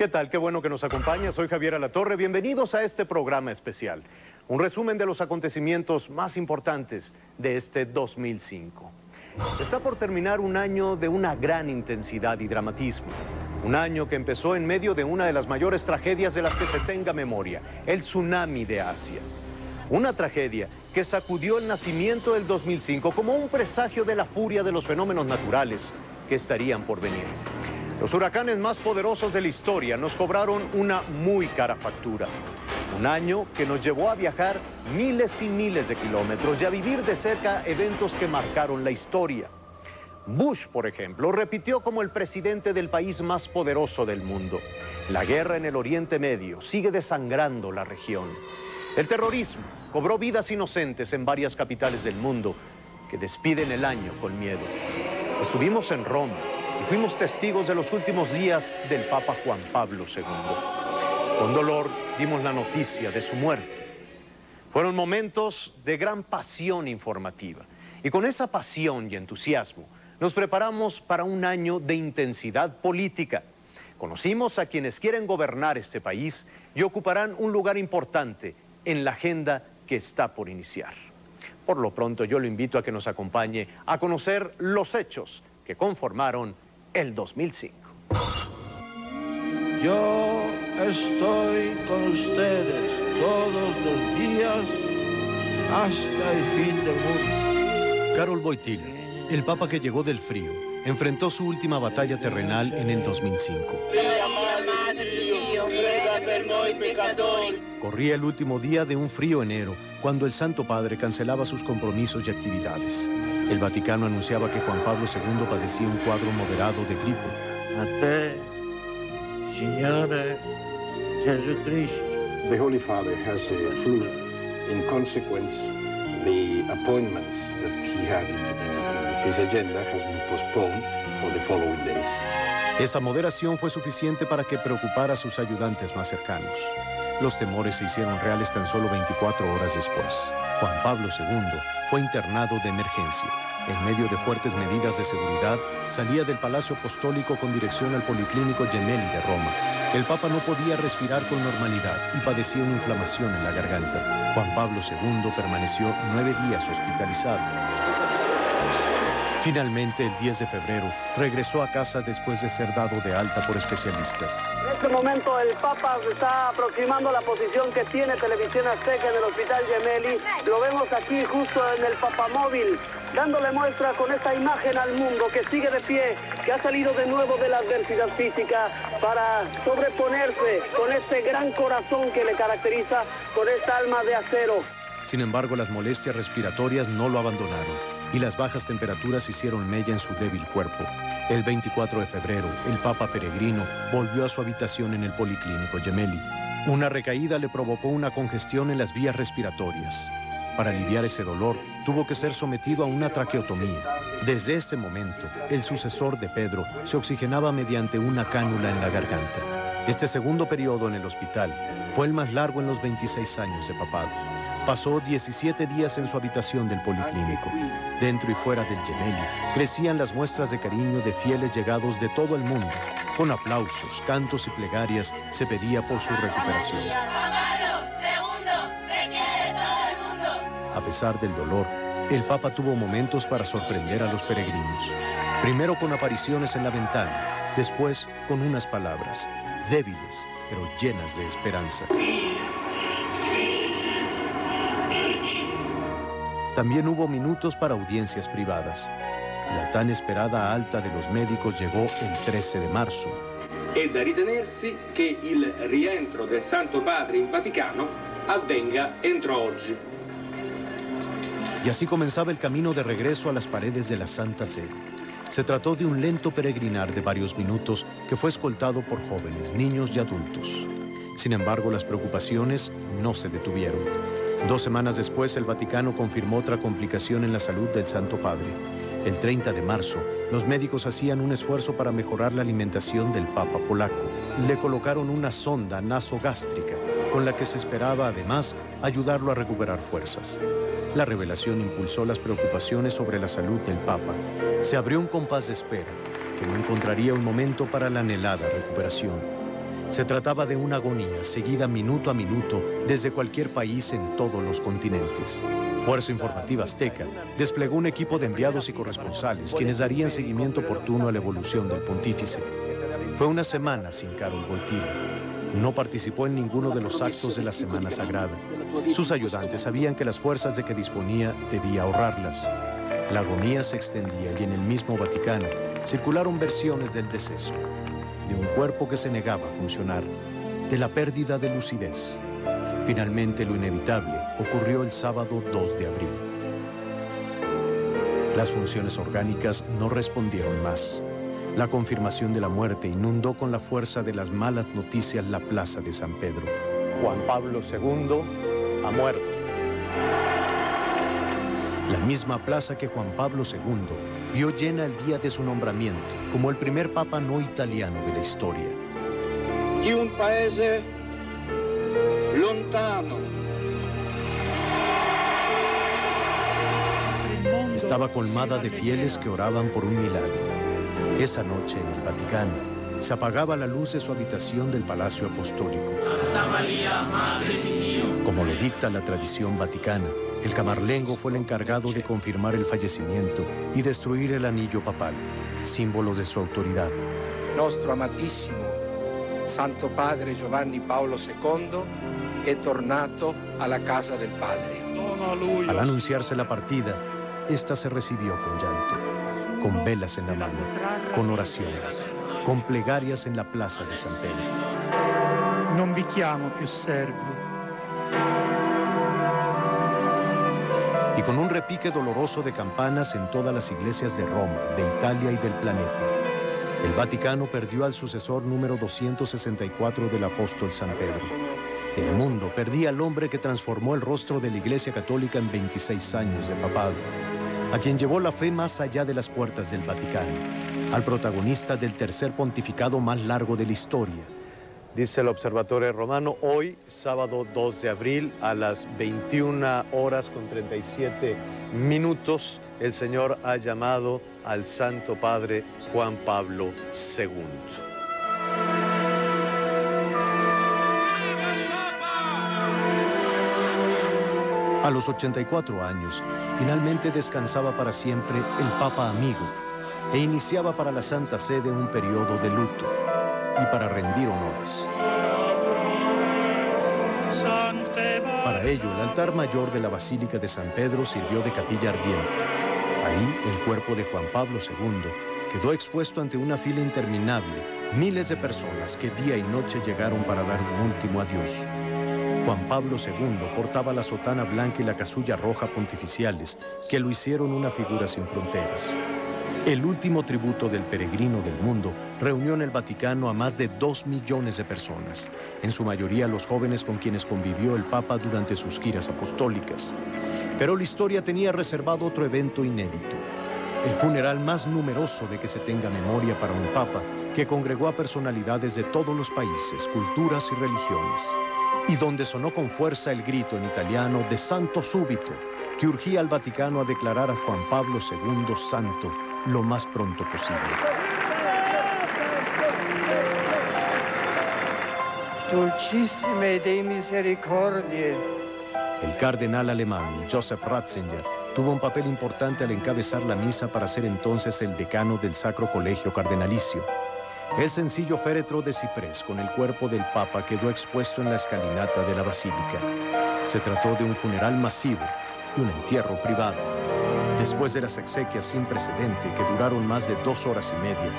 ¿Qué tal? Qué bueno que nos acompaña. Soy Javier Alatorre. Bienvenidos a este programa especial. Un resumen de los acontecimientos más importantes de este 2005. Está por terminar un año de una gran intensidad y dramatismo. Un año que empezó en medio de una de las mayores tragedias de las que se tenga memoria, el tsunami de Asia. Una tragedia que sacudió el nacimiento del 2005 como un presagio de la furia de los fenómenos naturales que estarían por venir. Los huracanes más poderosos de la historia nos cobraron una muy cara factura. Un año que nos llevó a viajar miles y miles de kilómetros y a vivir de cerca eventos que marcaron la historia. Bush, por ejemplo, repitió como el presidente del país más poderoso del mundo. La guerra en el Oriente Medio sigue desangrando la región. El terrorismo cobró vidas inocentes en varias capitales del mundo que despiden el año con miedo. Estuvimos en Roma y fuimos testigos de los últimos días del Papa Juan Pablo II. Con dolor dimos la noticia de su muerte. Fueron momentos de gran pasión informativa. Y con esa pasión y entusiasmo nos preparamos para un año de intensidad política. Conocimos a quienes quieren gobernar este país y ocuparán un lugar importante en la agenda que está por iniciar. Por lo pronto yo lo invito a que nos acompañe a conocer los hechos que conformaron el 2005. Yo estoy con ustedes todos los días hasta el fin del mundo. Karol Wojtyła, el papa que llegó del frío, enfrentó su última batalla terrenal en el 2005. Corría el último día de un frío enero, cuando el Santo Padre cancelaba sus compromisos y actividades. El Vaticano anunciaba que Juan Pablo II padecía un cuadro moderado de gripe. A te, Signore Jesucristo. The Holy Father has a flu. In consequence, the appointments that he had in his agenda has been postponed for the following days. Esa moderación fue suficiente para que preocupara a sus ayudantes más cercanos. Los temores se hicieron reales tan solo 24 horas después. Juan Pablo II fue internado de emergencia. En medio de fuertes medidas de seguridad, salía del Palacio Apostólico con dirección al Policlínico Gemelli de Roma. El Papa no podía respirar con normalidad y padecía una inflamación en la garganta. Juan Pablo II permaneció 9 días hospitalizado. Finalmente, el 10 de febrero, regresó a casa después de ser dado de alta por especialistas. En este momento el Papa se está aproximando a la posición que tiene Televisión Azteca en el Hospital Gemelli. Lo vemos aquí justo en el Papamóvil, dándole muestra con esta imagen al mundo que sigue de pie, que ha salido de nuevo de la adversidad física para sobreponerse con este gran corazón que le caracteriza, con esta alma de acero. Sin embargo, las molestias respiratorias no lo abandonaron y las bajas temperaturas hicieron mella en su débil cuerpo. El 24 de febrero, el Papa peregrino volvió a su habitación en el Policlínico Gemelli. Una recaída le provocó una congestión en las vías respiratorias. Para aliviar ese dolor, tuvo que ser sometido a una traqueotomía. Desde este momento, el sucesor de Pedro se oxigenaba mediante una cánula en la garganta. Este segundo periodo en el hospital fue el más largo en los 26 años de papado. Pasó 17 días en su habitación del Policlínico. Dentro y fuera del Gemelli crecían las muestras de cariño de fieles llegados de todo el mundo. Con aplausos, cantos y plegarias se pedía por su recuperación. A pesar del dolor, el Papa tuvo momentos para sorprender a los peregrinos. Primero con apariciones en la ventana, después con unas palabras, débiles pero llenas de esperanza. También hubo minutos para audiencias privadas. La tan esperada alta de los médicos llegó el 13 de marzo. È da ritenersi che il rientro del Santo Padre in Vaticano avvenga entro oggi. Y así comenzaba el camino de regreso a las paredes de la Santa Sede. Se trató de un lento peregrinar de varios minutos que fue escoltado por jóvenes, niños y adultos. Sin embargo, las preocupaciones no se detuvieron. 2 semanas después, el Vaticano confirmó otra complicación en la salud del Santo Padre. El 30 de marzo, los médicos hacían un esfuerzo para mejorar la alimentación del Papa polaco. Le colocaron una sonda nasogástrica, con la que se esperaba, además, ayudarlo a recuperar fuerzas. La revelación impulsó las preocupaciones sobre la salud del Papa. Se abrió un compás de espera, que no encontraría un momento para la anhelada recuperación. Se trataba de una agonía seguida minuto a minuto desde cualquier país en todos los continentes. Fuerza Informativa Azteca desplegó un equipo de enviados y corresponsales quienes darían seguimiento oportuno a la evolución del pontífice. Fue una semana sin Karol Wojtyła. No participó en ninguno de los actos de la Semana Sagrada. Sus ayudantes sabían que las fuerzas de que disponía debía ahorrarlas. La agonía se extendía y en el mismo Vaticano circularon versiones del deceso, de un cuerpo que se negaba a funcionar, de la pérdida de lucidez. Finalmente, lo inevitable ocurrió el sábado 2 de abril. Las funciones orgánicas no respondieron más. La confirmación de la muerte inundó con la fuerza de las malas noticias la plaza de San Pedro. Juan Pablo II ha muerto. La misma plaza que Juan Pablo II vio llena el día de su nombramiento como el primer papa no italiano de la historia. Di un paese lontano. Estaba colmada de fieles que oraban por un milagro. Esa noche en el Vaticano se apagaba la luz de su habitación del Palacio Apostólico. Santa María, Madre de Dios. Como lo dicta la tradición vaticana, el camarlengo fue el encargado de confirmar el fallecimiento y destruir el anillo papal, símbolo de su autoridad. Nostro amatissimo Santo Padre Giovanni Paolo II è tornato alla casa del Padre. Al anunciarse la partida, esta se recibió con llanto, con velas en la mano, con oraciones, con plegarias en la plaza de San Pedro. Non vi chiamo più servi. Y con un repique doloroso de campanas en todas las iglesias de Roma, de Italia y del planeta, el Vaticano perdió al sucesor número 264 del apóstol San Pedro. El mundo perdía al hombre que transformó el rostro de la Iglesia Católica en 26 años de papado, a quien llevó la fe más allá de las puertas del Vaticano, al protagonista del tercer pontificado más largo de la historia. Dice el Observatorio Romano, hoy, sábado 2 de abril, a las 21 horas con 37 minutos, el Señor ha llamado al Santo Padre Juan Pablo II. A los 84 años, finalmente descansaba para siempre el Papa amigo e iniciaba para la Santa Sede un periodo de luto y para rendir honores. Para ello, el altar mayor de la Basílica de San Pedro sirvió de capilla ardiente. Ahí, el cuerpo de Juan Pablo II quedó expuesto ante una fila interminable, miles de personas que día y noche llegaron para dar un último adiós. Juan Pablo II portaba la sotana blanca y la casulla roja pontificiales, que lo hicieron una figura sin fronteras. El último tributo del peregrino del mundo reunió en el Vaticano a más de 2 millones de personas, en su mayoría los jóvenes con quienes convivió el Papa durante sus giras apostólicas. Pero la historia tenía reservado otro evento inédito, el funeral más numeroso de que se tenga memoria para un Papa que congregó a personalidades de todos los países, culturas y religiones, y donde sonó con fuerza el grito en italiano de Santo Súbito, que urgía al Vaticano a declarar a Juan Pablo II santo lo más pronto posible. Dulcissime Dei Misericordie. El cardenal alemán Joseph Ratzinger tuvo un papel importante al encabezar la misa para ser entonces el decano del Sacro Colegio Cardenalicio. El sencillo féretro de ciprés con el cuerpo del Papa quedó expuesto en la escalinata de la Basílica. Se trató de un funeral masivo y un entierro privado. Después de las exequias sin precedente que duraron más de 2 horas y media,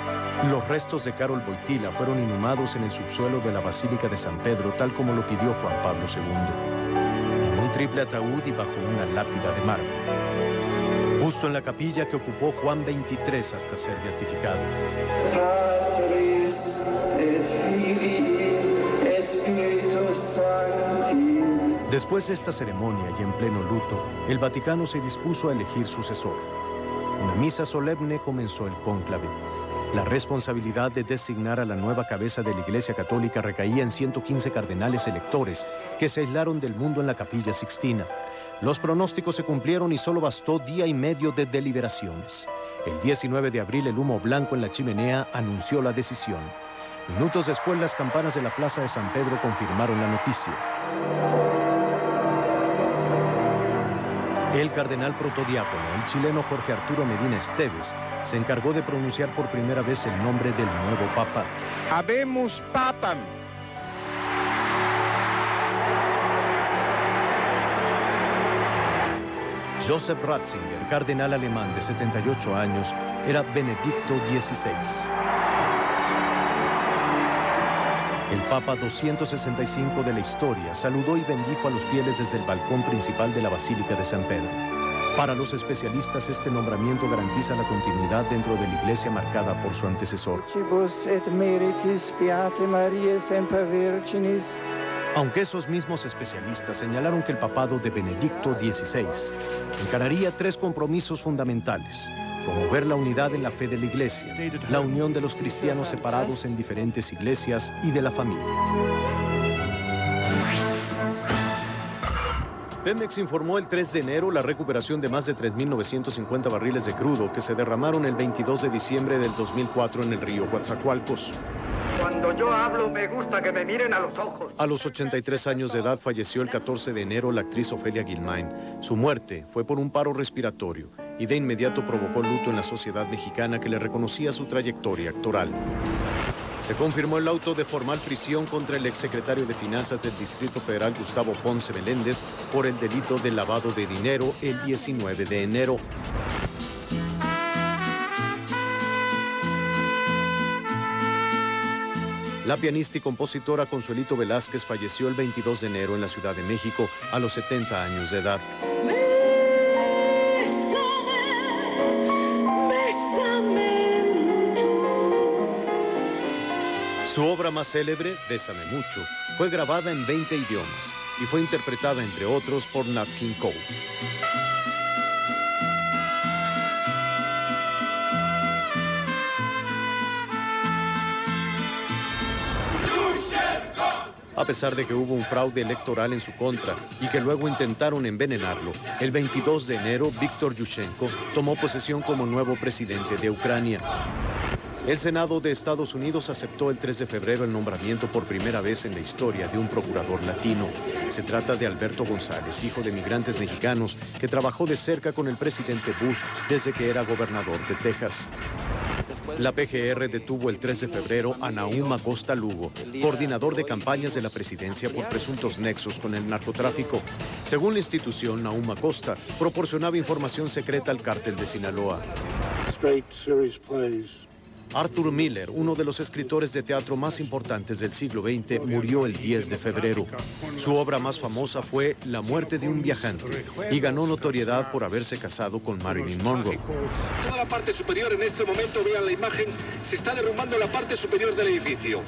los restos de Karol Wojtyła fueron inhumados en el subsuelo de la Basílica de San Pedro, tal como lo pidió Juan Pablo II, en un triple ataúd y bajo una lápida de mármol, justo en la capilla que ocupó Juan XXIII hasta ser beatificado. Después de esta ceremonia y en pleno luto, el Vaticano se dispuso a elegir sucesor. Una misa solemne comenzó el cónclave. La responsabilidad de designar a la nueva cabeza de la Iglesia Católica recaía en 115 cardenales electores que se aislaron del mundo en la Capilla Sixtina. Los pronósticos se cumplieron y solo bastó día y medio de deliberaciones. El 19 de abril el humo blanco en la chimenea anunció la decisión. Minutos después, las campanas de la Plaza de San Pedro confirmaron la noticia. El cardenal protodiácono, el chileno Jorge Arturo Medina Esteves, se encargó de pronunciar por primera vez el nombre del nuevo papa. Habemus papam. Joseph Ratzinger, cardenal alemán de 78 años, era Benedicto XVI. El Papa 265 de la historia saludó y bendijo a los fieles desde el balcón principal de la Basílica de San Pedro. Para los especialistas, este nombramiento garantiza la continuidad dentro de la iglesia marcada por su antecesor. Aunque esos mismos especialistas señalaron que el papado de Benedicto XVI encararía 3 compromisos fundamentales: promover la unidad en la fe de la iglesia, la unión de los cristianos separados en diferentes iglesias y de la familia. Pemex informó el 3 de enero la recuperación de más de 3.950 barriles de crudo que se derramaron el 22 de diciembre del 2004 en el río Coatzacoalcos. Cuando yo hablo me gusta que me miren a los ojos. A los 83 años de edad falleció el 14 de enero la actriz Ofelia Guilmain. Su muerte fue por un paro respiratorio y de inmediato provocó luto en la sociedad mexicana, que le reconocía su trayectoria actoral. Se confirmó el auto de formal prisión contra el exsecretario de Finanzas del Distrito Federal, Gustavo Ponce Meléndez, por el delito de lavado de dinero el 19 de enero. La pianista y compositora Consuelito Velázquez falleció el 22 de enero en la Ciudad de México a los 70 años de edad. Su obra más célebre, Bésame Mucho, fue grabada en 20 idiomas y fue interpretada, entre otros, por Nat King Cole. A pesar de que hubo un fraude electoral en su contra y que luego intentaron envenenarlo, el 22 de enero Víctor Yushchenko tomó posesión como nuevo presidente de Ucrania. El Senado de Estados Unidos aceptó el 3 de febrero el nombramiento por primera vez en la historia de un procurador latino. Se trata de Alberto González, hijo de migrantes mexicanos, que trabajó de cerca con el presidente Bush desde que era gobernador de Texas. La PGR detuvo el 3 de febrero a Nahum Acosta Lugo, coordinador de campañas de la presidencia, por presuntos nexos con el narcotráfico. Según la institución, Nahum Acosta proporcionaba información secreta al cártel de Sinaloa. Arthur Miller, uno de los escritores de teatro más importantes del siglo XX, murió el 10 de febrero. Su obra más famosa fue La muerte de un viajante y ganó notoriedad por haberse casado con Marilyn Monroe. Toda la parte superior en este momento, vean la imagen, se está derrumbando la parte superior del edificio.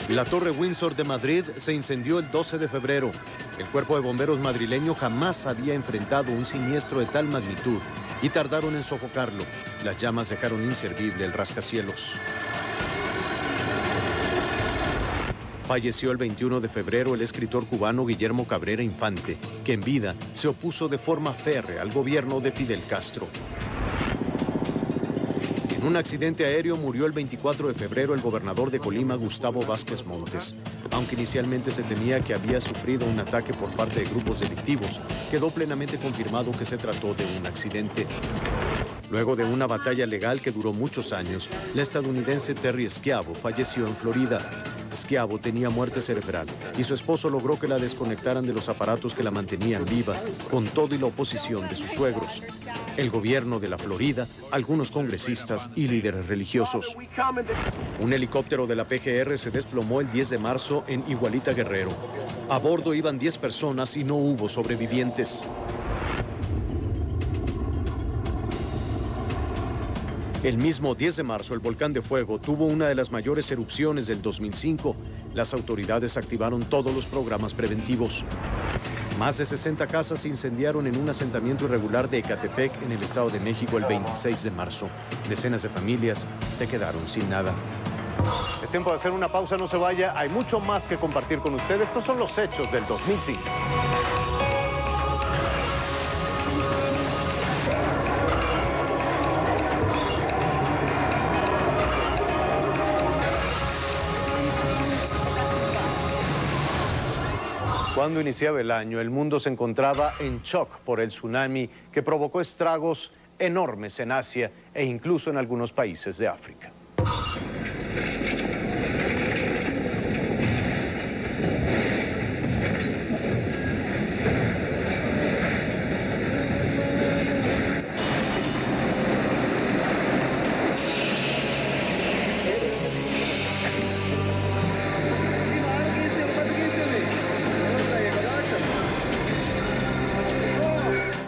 La Torre Windsor de Madrid se incendió el 12 de febrero. El cuerpo de bomberos madrileño jamás había enfrentado un siniestro de tal magnitud y tardaron en sofocarlo. Las llamas dejaron inservible el rascacielos. Falleció el 21 de febrero el escritor cubano Guillermo Cabrera Infante, que en vida se opuso de forma férrea al gobierno de Fidel Castro. En un accidente aéreo murió el 24 de febrero el gobernador de Colima, Gustavo Vázquez Montes. Aunque inicialmente se temía que había sufrido un ataque por parte de grupos delictivos, quedó plenamente confirmado que se trató de un accidente. Luego de una batalla legal que duró muchos años, la estadounidense Terry Schiavo falleció en Florida. Schiavo tenía muerte cerebral y su esposo logró que la desconectaran de los aparatos que la mantenían viva, con todo y la oposición de sus suegros, el gobierno de la Florida, algunos congresistas y líderes religiosos. Un helicóptero de la PGR se desplomó el 10 de marzo en Igualita, Guerrero. A bordo iban 10 personas y no hubo sobrevivientes. El mismo 10 de marzo, el volcán de Fuego tuvo una de las mayores erupciones del 2005. Las autoridades activaron todos los programas preventivos. Más de 60 casas se incendiaron en un asentamiento irregular de Ecatepec, en el Estado de México, el 26 de marzo. Decenas de familias se quedaron sin nada. Es tiempo de hacer una pausa, no se vaya. Hay mucho más que compartir con ustedes. Estos son los hechos del 2005. Cuando iniciaba el año, el mundo se encontraba en shock por el tsunami que provocó estragos enormes en Asia e incluso en algunos países de África.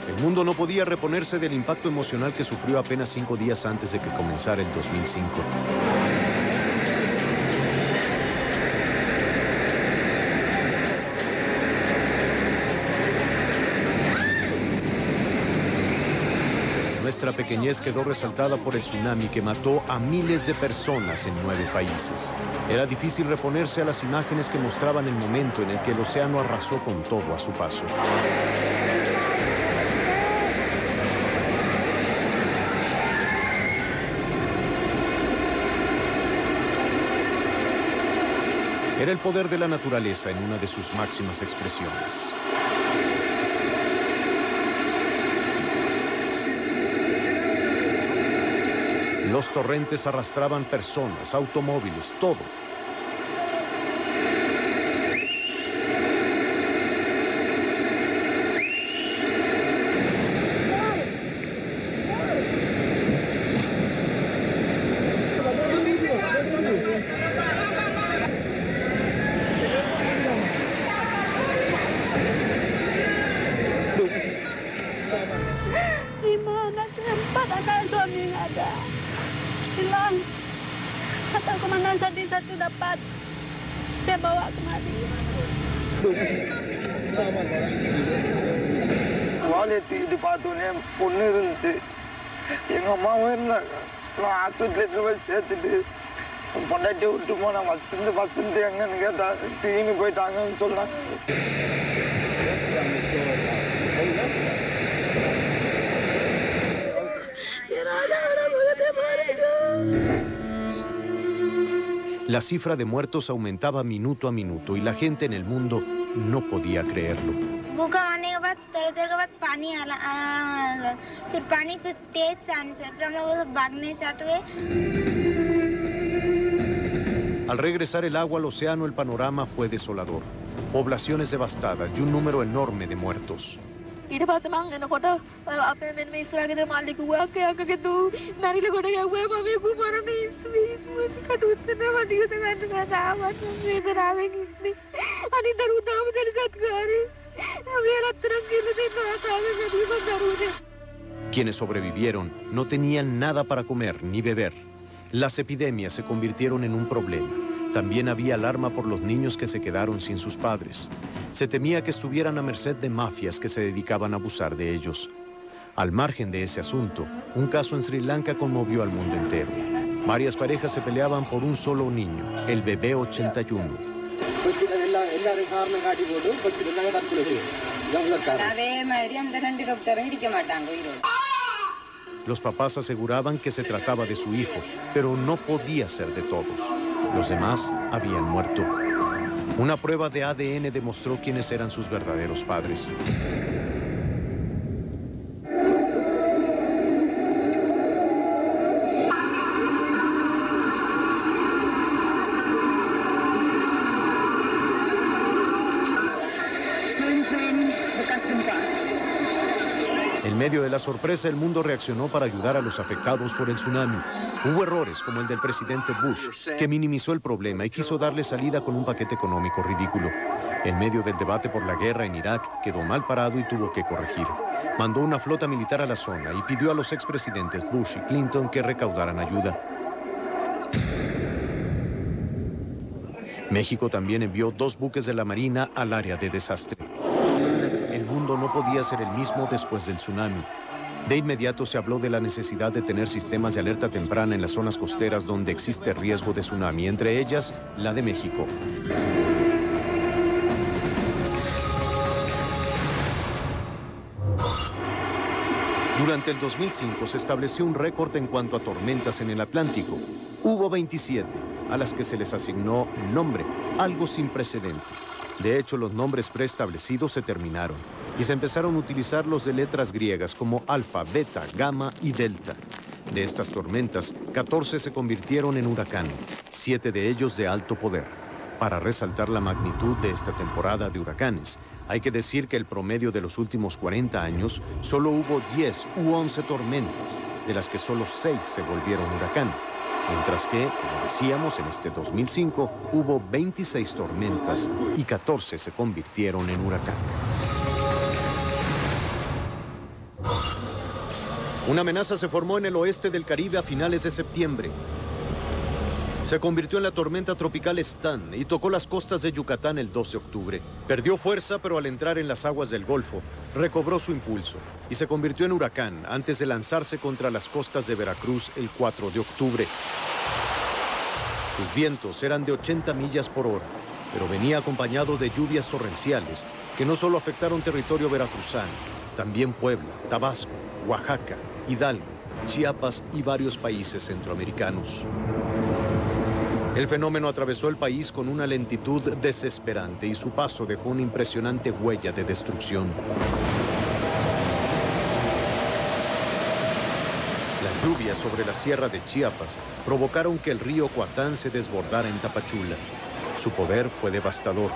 El mundo no podía reponerse del impacto emocional que sufrió apenas 5 días antes de que comenzara el 2005. Nuestra pequeñez quedó resaltada por el tsunami que mató a miles de personas en 9 países. Era difícil reponerse a las imágenes que mostraban el momento en el que el océano arrasó con todo a su paso. Era el poder de la naturaleza en una de sus máximas expresiones. Los torrentes arrastraban personas, automóviles, todo. Hilang. Kata komandan satu dapat. Saya bawa kemari. Quality di patune ponirunte. Yang amawen na atlet level பொண்டாட்டி விட்டு போனா வசந்து எங்கன்னு கேட்டா தீனி போயிட்டாங்கன்னு சொன்னாங்க. La cifra de muertos aumentaba minuto a minuto y la gente en el mundo no podía creerlo. Al regresar el agua al océano, el panorama fue desolador. Poblaciones devastadas y un número enorme de muertos. Quienes sobrevivieron no tenían nada para comer ni beber. Las epidemias se convirtieron en un problema. También había alarma por los niños que se quedaron sin sus padres. Se temía que estuvieran a merced de mafias que se dedicaban a abusar de ellos. Al margen de ese asunto, un caso en Sri Lanka conmovió al mundo entero. Varias parejas se peleaban por un solo niño, el bebé 81. Los papás aseguraban que se trataba de su hijo, pero no podía ser de todos. Los demás habían muerto. Una prueba de ADN demostró quiénes eran sus verdaderos padres. En medio de la sorpresa, el mundo reaccionó para ayudar a los afectados por el tsunami. Hubo errores, como el del presidente Bush, que minimizó el problema y quiso darle salida con un paquete económico ridículo. En medio del debate por la guerra en Irak, quedó mal parado y tuvo que corregir. Mandó una flota militar a la zona y pidió a los expresidentes Bush y Clinton que recaudaran ayuda. México también envió 2 buques de la Marina al área de desastre. El mundo no podía ser el mismo después del tsunami. De inmediato se habló de la necesidad de tener sistemas de alerta temprana en las zonas costeras donde existe riesgo de tsunami, entre ellas la de México. Durante el 2005 se estableció un récord en cuanto a tormentas en el Atlántico. Hubo 27, a las que se les asignó nombre, algo sin precedente. De hecho, los nombres preestablecidos se terminaron y se empezaron a utilizar los de letras griegas como alfa, beta, gamma y delta. De estas tormentas, 14 se convirtieron en huracán, 7 de ellos de alto poder. Para resaltar la magnitud de esta temporada de huracanes, hay que decir que el promedio de los últimos 40 años solo hubo 10 u 11 tormentas, de las que solo 6 se volvieron huracán. Mientras que, como decíamos, en este 2005 hubo 26 tormentas y 14 se convirtieron en huracán. Una amenaza se formó en el oeste del Caribe a finales de septiembre. Se convirtió en la tormenta tropical Stan y tocó las costas de Yucatán el 2 de octubre. Perdió fuerza, pero al entrar en las aguas del Golfo, recobró su impulso y se convirtió en huracán antes de lanzarse contra las costas de Veracruz el 4 de octubre. Sus vientos eran de 80 millas por hora, pero venía acompañado de lluvias torrenciales que no solo afectaron territorio veracruzano, también Puebla, Tabasco, Oaxaca, Hidalgo, Chiapas y varios países centroamericanos. El fenómeno atravesó el país con una lentitud desesperante y su paso dejó una impresionante huella de destrucción. Las lluvias sobre la sierra de Chiapas provocaron que el río Coatán se desbordara en Tapachula. Su poder fue devastador.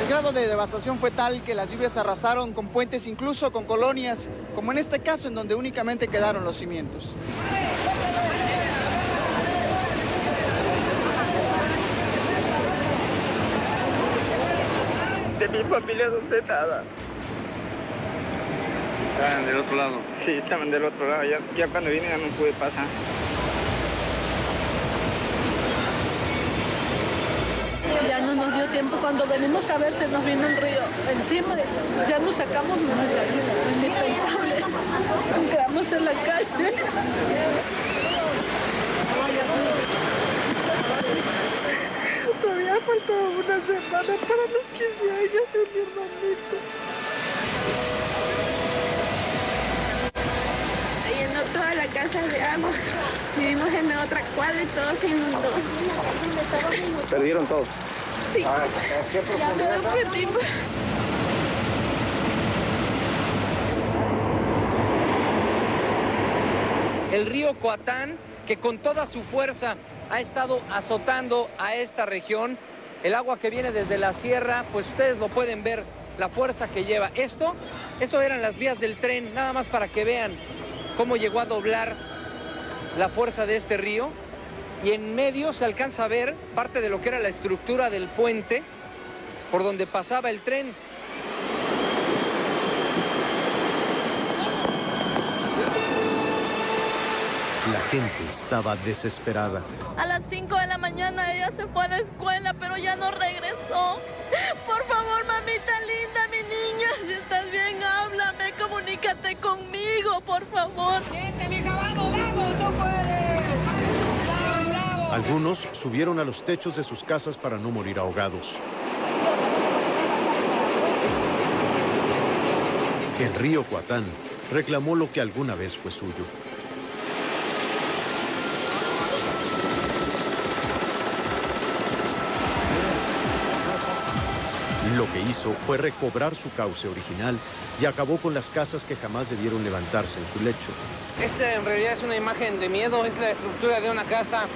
El grado de devastación fue tal que las lluvias arrasaron con puentes, incluso con colonias, como en este caso en donde únicamente quedaron los cimientos. De mi familia no sé nada. ¿Estaban del otro lado? Sí, estaban del otro lado. Ya cuando vine ya no pude pasar. Ya no nos dio tiempo. Cuando venimos a ver, se nos vino el río encima. Ya nos sacamos indispensable. Quedamos en la calle. Todavía faltaba una semana para los 15 años de mi hermanito. Llenó toda la casa de agua. Vivimos en otra cuadra y todo se inundó. ¿Perdieron todo? Sí. ¿A qué profundidad? Todo perdimos. El río Coatán, que con toda su fuerza ha estado azotando a esta región. El agua que viene desde la sierra, pues ustedes lo pueden ver, la fuerza que lleva. Esto eran las vías del tren, nada más para que vean cómo llegó a doblar la fuerza de este río. Y en medio se alcanza a ver parte de lo que era la estructura del puente por donde pasaba el tren. La gente estaba desesperada. A las 5 de la mañana ella se fue a la escuela, pero ya no regresó. Por favor, mamita linda, mi niña, si estás bien, háblame, comunícate conmigo, por favor. ¡Vamos, tú puedes! ¡Bravo! Algunos subieron a los techos de sus casas para no morir ahogados. El río Coatán reclamó lo que alguna vez fue suyo. Lo que hizo fue recobrar su cauce original y acabó con las casas que jamás debieron levantarse en su lecho. Esta en realidad es una imagen de miedo, es la estructura de una casa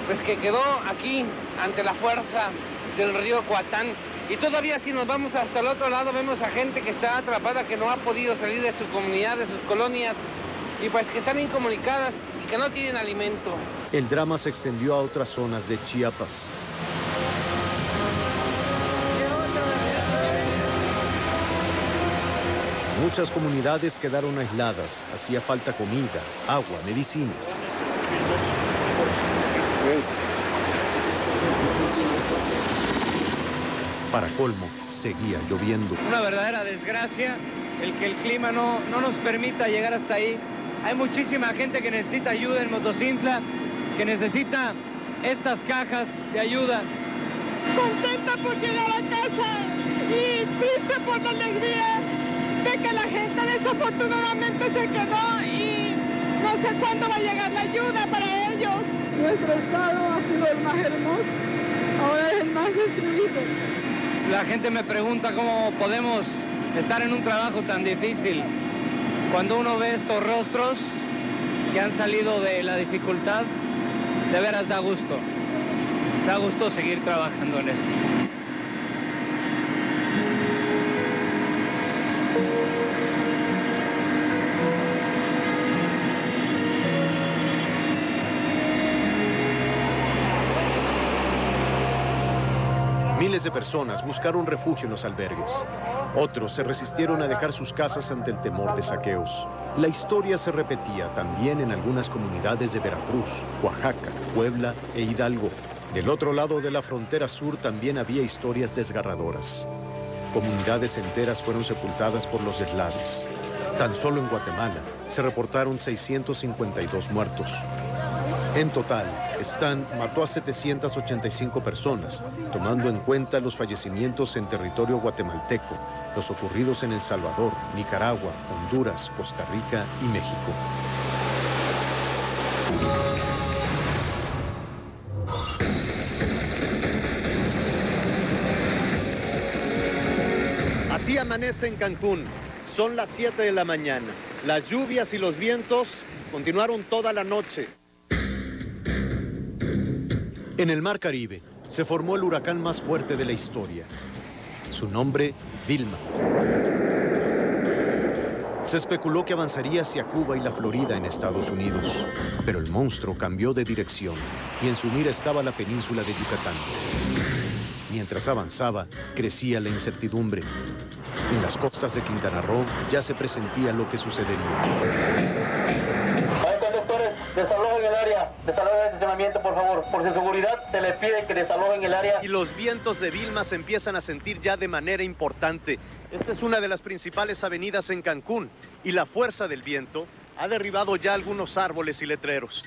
pues que quedó aquí ante la fuerza del río Coatán. Y todavía si nos vamos hasta el otro lado vemos a gente que está atrapada, que no ha podido salir de su comunidad, de sus colonias, y pues que están incomunicadas y que no tienen alimento. El drama se extendió a otras zonas de Chiapas. Muchas comunidades quedaron aisladas, hacía falta comida, agua, medicinas. Para colmo, seguía lloviendo. Una verdadera desgracia el que el clima no nos permita llegar hasta ahí. Hay muchísima gente que necesita ayuda en Motocintla, que necesita estas cajas de ayuda. contenta por llegar a casa y triste por la alegría de que la gente desafortunadamente se quedó y no sé cuándo va a llegar la ayuda para ellos. Nuestro estado ha sido el más hermoso, ahora es el más destruido. La gente me pregunta cómo podemos estar en un trabajo tan difícil. Cuando uno ve estos rostros que han salido de la dificultad, de veras da gusto. Da gusto seguir trabajando en esto. Miles de personas buscaron refugio en los albergues. Otros se resistieron a dejar sus casas ante el temor de saqueos. La historia se repetía también en algunas comunidades de Veracruz, Oaxaca, Puebla e Hidalgo. Del otro lado de la frontera sur también había historias desgarradoras. Comunidades enteras fueron sepultadas por los deslaves. Tan solo en Guatemala se reportaron 652 muertos. En total, Stan mató a 785 personas, tomando en cuenta los fallecimientos en territorio guatemalteco, los ocurridos en El Salvador, Nicaragua, Honduras, Costa Rica y México. Así amanece en Cancún. Son las 7 de la mañana. Las lluvias y los vientos continuaron toda la noche. En el Mar Caribe se formó el huracán más fuerte de la historia. Su nombre, Vilma. Se especuló que avanzaría hacia Cuba y la Florida en Estados Unidos, pero el monstruo cambió de dirección y en su mira estaba la península de Yucatán. Mientras avanzaba, crecía la incertidumbre. En las costas de Quintana Roo ya se presentía lo que sucedería. Conductores, desalojen el área, desalojen el estacionamiento, por favor. Por su seguridad se les pide que desalojen el área. Y los vientos de Vilma se empiezan a sentir ya de manera importante. Esta es una de las principales avenidas en Cancún y la fuerza del viento ha derribado ya algunos árboles y letreros.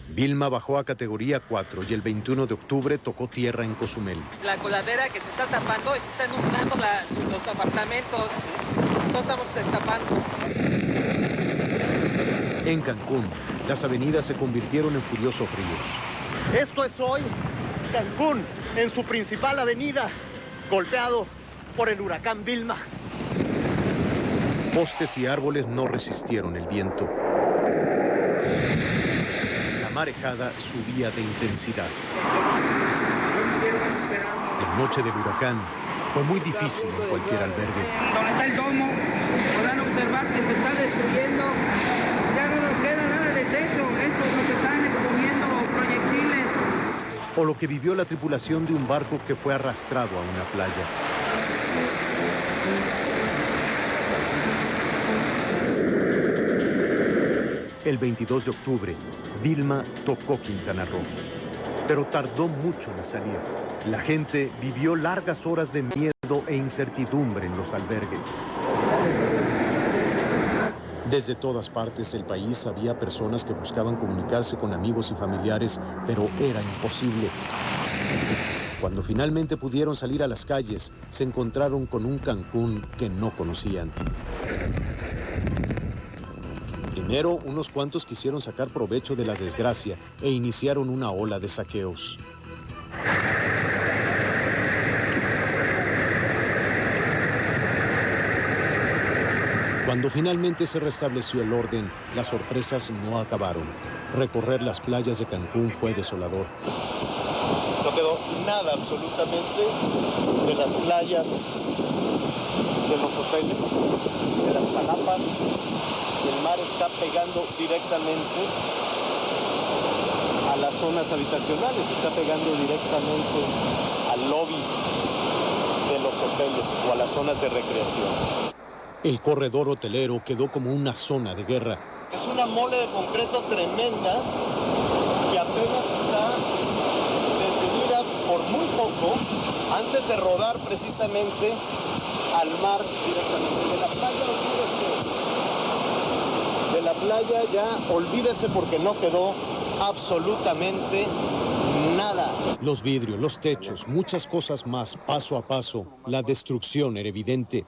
Vilma bajó a categoría 4 y el 21 de octubre tocó tierra en Cozumel. La coladera que se está tapando y se están inundando los apartamentos. No estamos destapando. En Cancún, las avenidas se convirtieron en furiosos ríos. Esto es hoy Cancún, en su principal avenida, golpeado por el huracán Vilma. Postes y árboles no resistieron el viento. La marejada subía de intensidad. La noche del huracán fue muy difícil en cualquier albergue. Donde está el domo, podrán observar que se está destruyendo. Ya no nos queda nada de techo. Estos nos están exponiendo proyectiles. O lo que vivió la tripulación de un barco que fue arrastrado a una playa. El 22 de octubre, Vilma tocó Quintana Roo, pero tardó mucho en salir. La gente vivió largas horas de miedo e incertidumbre en los albergues. Desde todas partes del país había personas que buscaban comunicarse con amigos y familiares, pero era imposible. Cuando finalmente pudieron salir a las calles, se encontraron con un Cancún que no conocían. Primero, unos cuantos quisieron sacar provecho de la desgracia e iniciaron una ola de saqueos. Cuando finalmente se restableció el orden, las sorpresas no acabaron. Recorrer las playas de Cancún fue desolador. No quedó nada absolutamente de las playas, de los hoteles, de las palapas. El mar está pegando directamente a las zonas habitacionales, está pegando directamente al lobby de los hoteles o a las zonas de recreación. El corredor hotelero quedó como una zona de guerra. Es una mole de concreto tremenda que apenas está detenida por muy poco antes de rodar precisamente al mar directamente. De la playa, olvídese. De la playa ya olvídese porque no quedó absolutamente nada. nada. Los vidrios, los techos, muchas cosas más, paso a paso, la destrucción era evidente.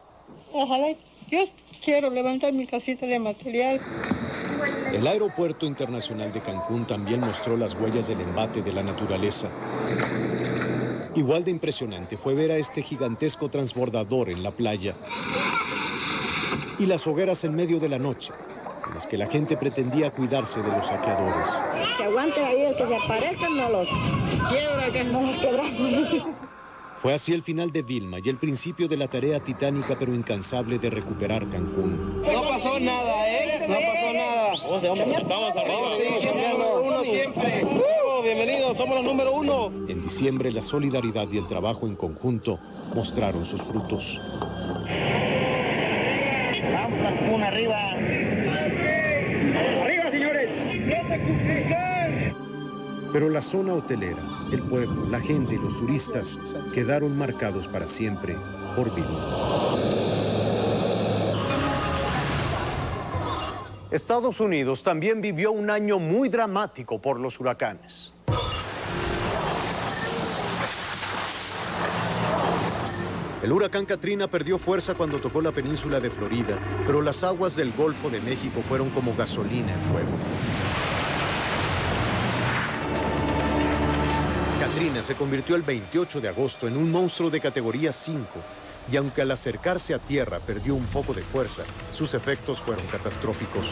Ojalá, yo quiero levantar mi casita de material. El Aeropuerto Internacional de Cancún también mostró las huellas del embate de la naturaleza. Igual de impresionante fue ver a este gigantesco transbordador en la playa. Y las hogueras en medio de la noche, en las que la gente pretendía cuidarse de los saqueadores. Que aguanten ahí, el que se aparezcan no los quiebra, que no los quebramos. Fue así el final de Vilma y el principio de la tarea titánica pero incansable de recuperar Cancún. No pasó nada, ¿eh? No pasó nada. Estamos arriba. Sí, número uno siempre. Bienvenidos, somos los número uno. En diciembre, la solidaridad y el trabajo en conjunto mostraron sus frutos. Vamos, Cancún, arriba. ¡Arriba, señores! Pero la zona hotelera, el pueblo, la gente y los turistas quedaron marcados para siempre por Vilma. Estados Unidos también vivió un año muy dramático por los huracanes. El huracán Katrina perdió fuerza cuando tocó la península de Florida, pero las aguas del Golfo de México fueron como gasolina en fuego. Katrina se convirtió el 28 de agosto en un monstruo de categoría 5, y aunque al acercarse a tierra perdió un poco de fuerza, sus efectos fueron catastróficos.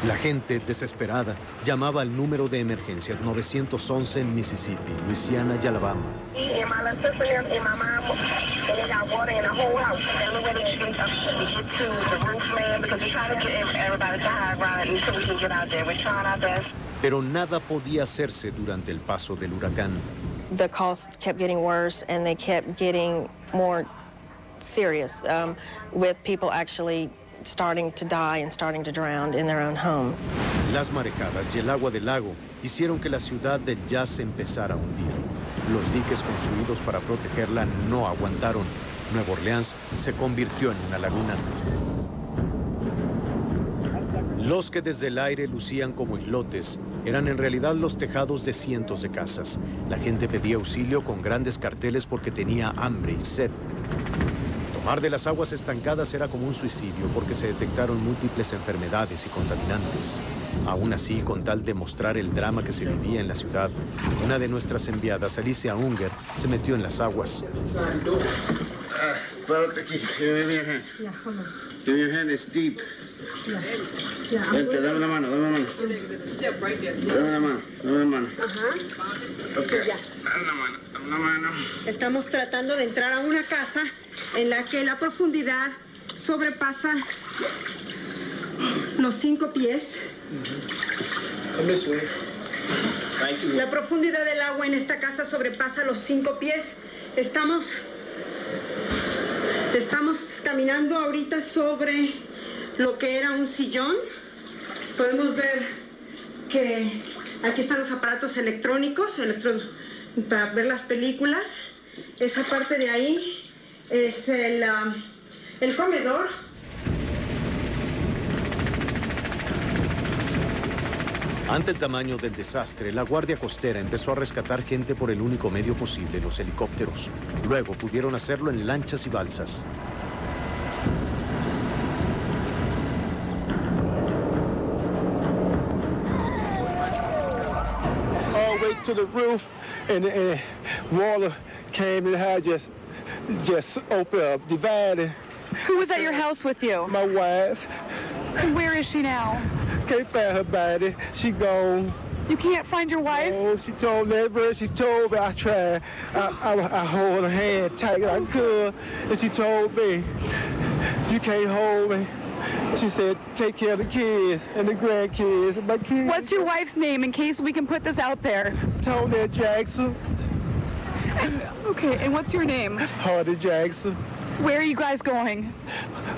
La gente, desesperada, llamaba al número de emergencias 911 en Mississippi, Luisiana y Alabama. Pero nada podía hacerse durante el paso del huracán. The cost kept getting worse and they kept getting more serious, with people actually starting to die and starting to drown in their own homes. Las marejadas y el agua del lago hicieron que la ciudad del jazz se empezara a hundir. Los diques construidos para protegerla no aguantaron. Nueva Orleans se convirtió en una laguna. Los que desde el aire lucían como islotes eran en realidad los tejados de cientos de casas. La gente pedía auxilio con grandes carteles porque tenía hambre y sed. Tomar de las aguas estancadas era como un suicidio porque se detectaron múltiples enfermedades y contaminantes. Aún así, con tal de mostrar el drama que se vivía en la ciudad, una de nuestras enviadas, Alicia Unger, se metió en las aguas. Párate aquí, give me your hand. Give me your hand, it's deep. Vente, dame la mano, dame la mano. Dame la mano. Ok, dame la mano. Estamos tratando de entrar a una casa en la que la profundidad sobrepasa los 5 pies. La profundidad del agua en esta casa sobrepasa los 5 pies. Estamos caminando ahorita sobre lo que era un sillón. Podemos ver que aquí están los aparatos electrónicos para ver las películas. Esa parte de ahí es el comedor. Ante el tamaño del desastre, la Guardia Costera empezó a rescatar gente por el único medio posible, los helicópteros. Luego pudieron hacerlo en lanchas y balsas. All the way to the roof, and water came and had just opened up, divided. Who was at your house with you? My wife. And where is she now? Can't find her body. She gone. You can't find your wife? Oh, she told me everywhere she told me. I tried. I hold her hand tight as I could, and she told me, "You can't hold me." She said, "Take care of the kids and the grandkids and my kids." What's your wife's name in case we can put this out there? Tonya Jackson. Okay, and what's your name? Hardy Jackson. Where are you guys going?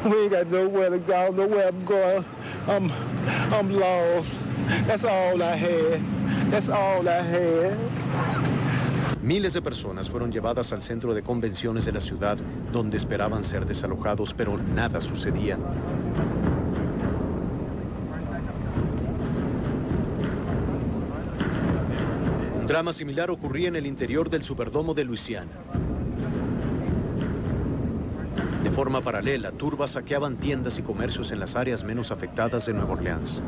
We ain't got nowhere to go, nowhere I'm going. I'm lost. That's all I had. That's all I had. Miles de personas fueron llevadas al centro de convenciones de la ciudad, donde esperaban ser desalojados, pero nada sucedía. Un drama similar ocurría en el interior del Superdomo de Luisiana. De forma paralela, turbas saqueaban tiendas y comercios en las áreas menos afectadas de Nueva Orleans.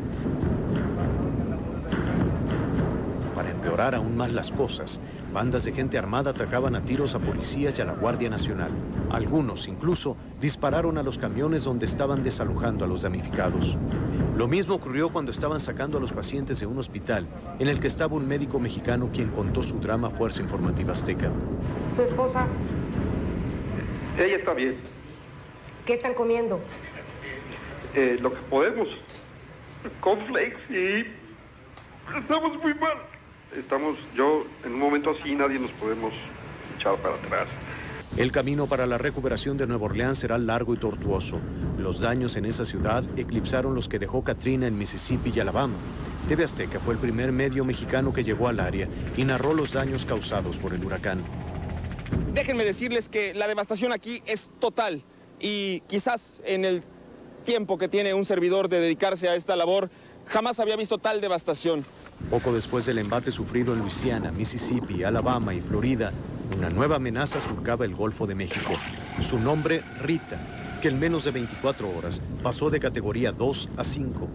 Para empeorar aún más las cosas, bandas de gente armada atacaban a tiros a policías y a la Guardia Nacional. Algunos, incluso, dispararon a los camiones donde estaban desalojando a los damnificados. Lo mismo ocurrió cuando estaban sacando a los pacientes de un hospital, en el que estaba un médico mexicano quien contó su drama a Fuerza Informativa Azteca. ¿Su esposa? Ella está bien. ¿Qué están comiendo? Lo que podemos. Cornflakes y... Estamos muy mal. Yo, en un momento así, nadie nos podemos echar para atrás. El camino para la recuperación de Nueva Orleans será largo y tortuoso. Los daños en esa ciudad eclipsaron los que dejó Katrina en Mississippi y Alabama. TV Azteca fue el primer medio mexicano que llegó al área y narró los daños causados por el huracán. Déjenme decirles que la devastación aquí es total y quizás en el tiempo que tiene un servidor de dedicarse a esta labor, jamás había visto tal devastación. Poco después del embate sufrido en Luisiana, Mississippi, Alabama y Florida, una nueva amenaza surcaba el Golfo de México. Su nombre, Rita, que en menos de 24 horas pasó de categoría 2 a 5.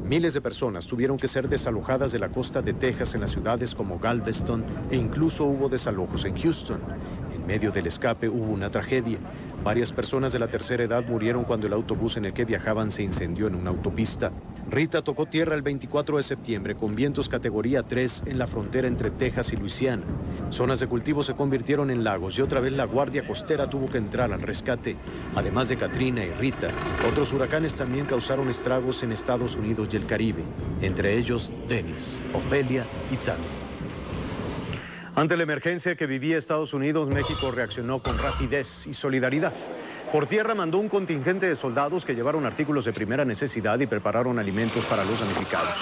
Miles de personas tuvieron que ser desalojadas de la costa de Texas en las ciudades como Galveston e incluso hubo desalojos en Houston. En medio del escape hubo una tragedia. Varias personas de la tercera edad murieron cuando el autobús en el que viajaban se incendió en una autopista. Rita tocó tierra el 24 de septiembre con vientos categoría 3 en la frontera entre Texas y Luisiana. Zonas de cultivo se convirtieron en lagos y otra vez la Guardia Costera tuvo que entrar al rescate. Además de Katrina y Rita, otros huracanes también causaron estragos en Estados Unidos y el Caribe, entre ellos Dennis, Ofelia y Tammy. Ante la emergencia que vivía Estados Unidos, México reaccionó con rapidez y solidaridad. Por tierra mandó un contingente de soldados que llevaron artículos de primera necesidad y prepararon alimentos para los damnificados.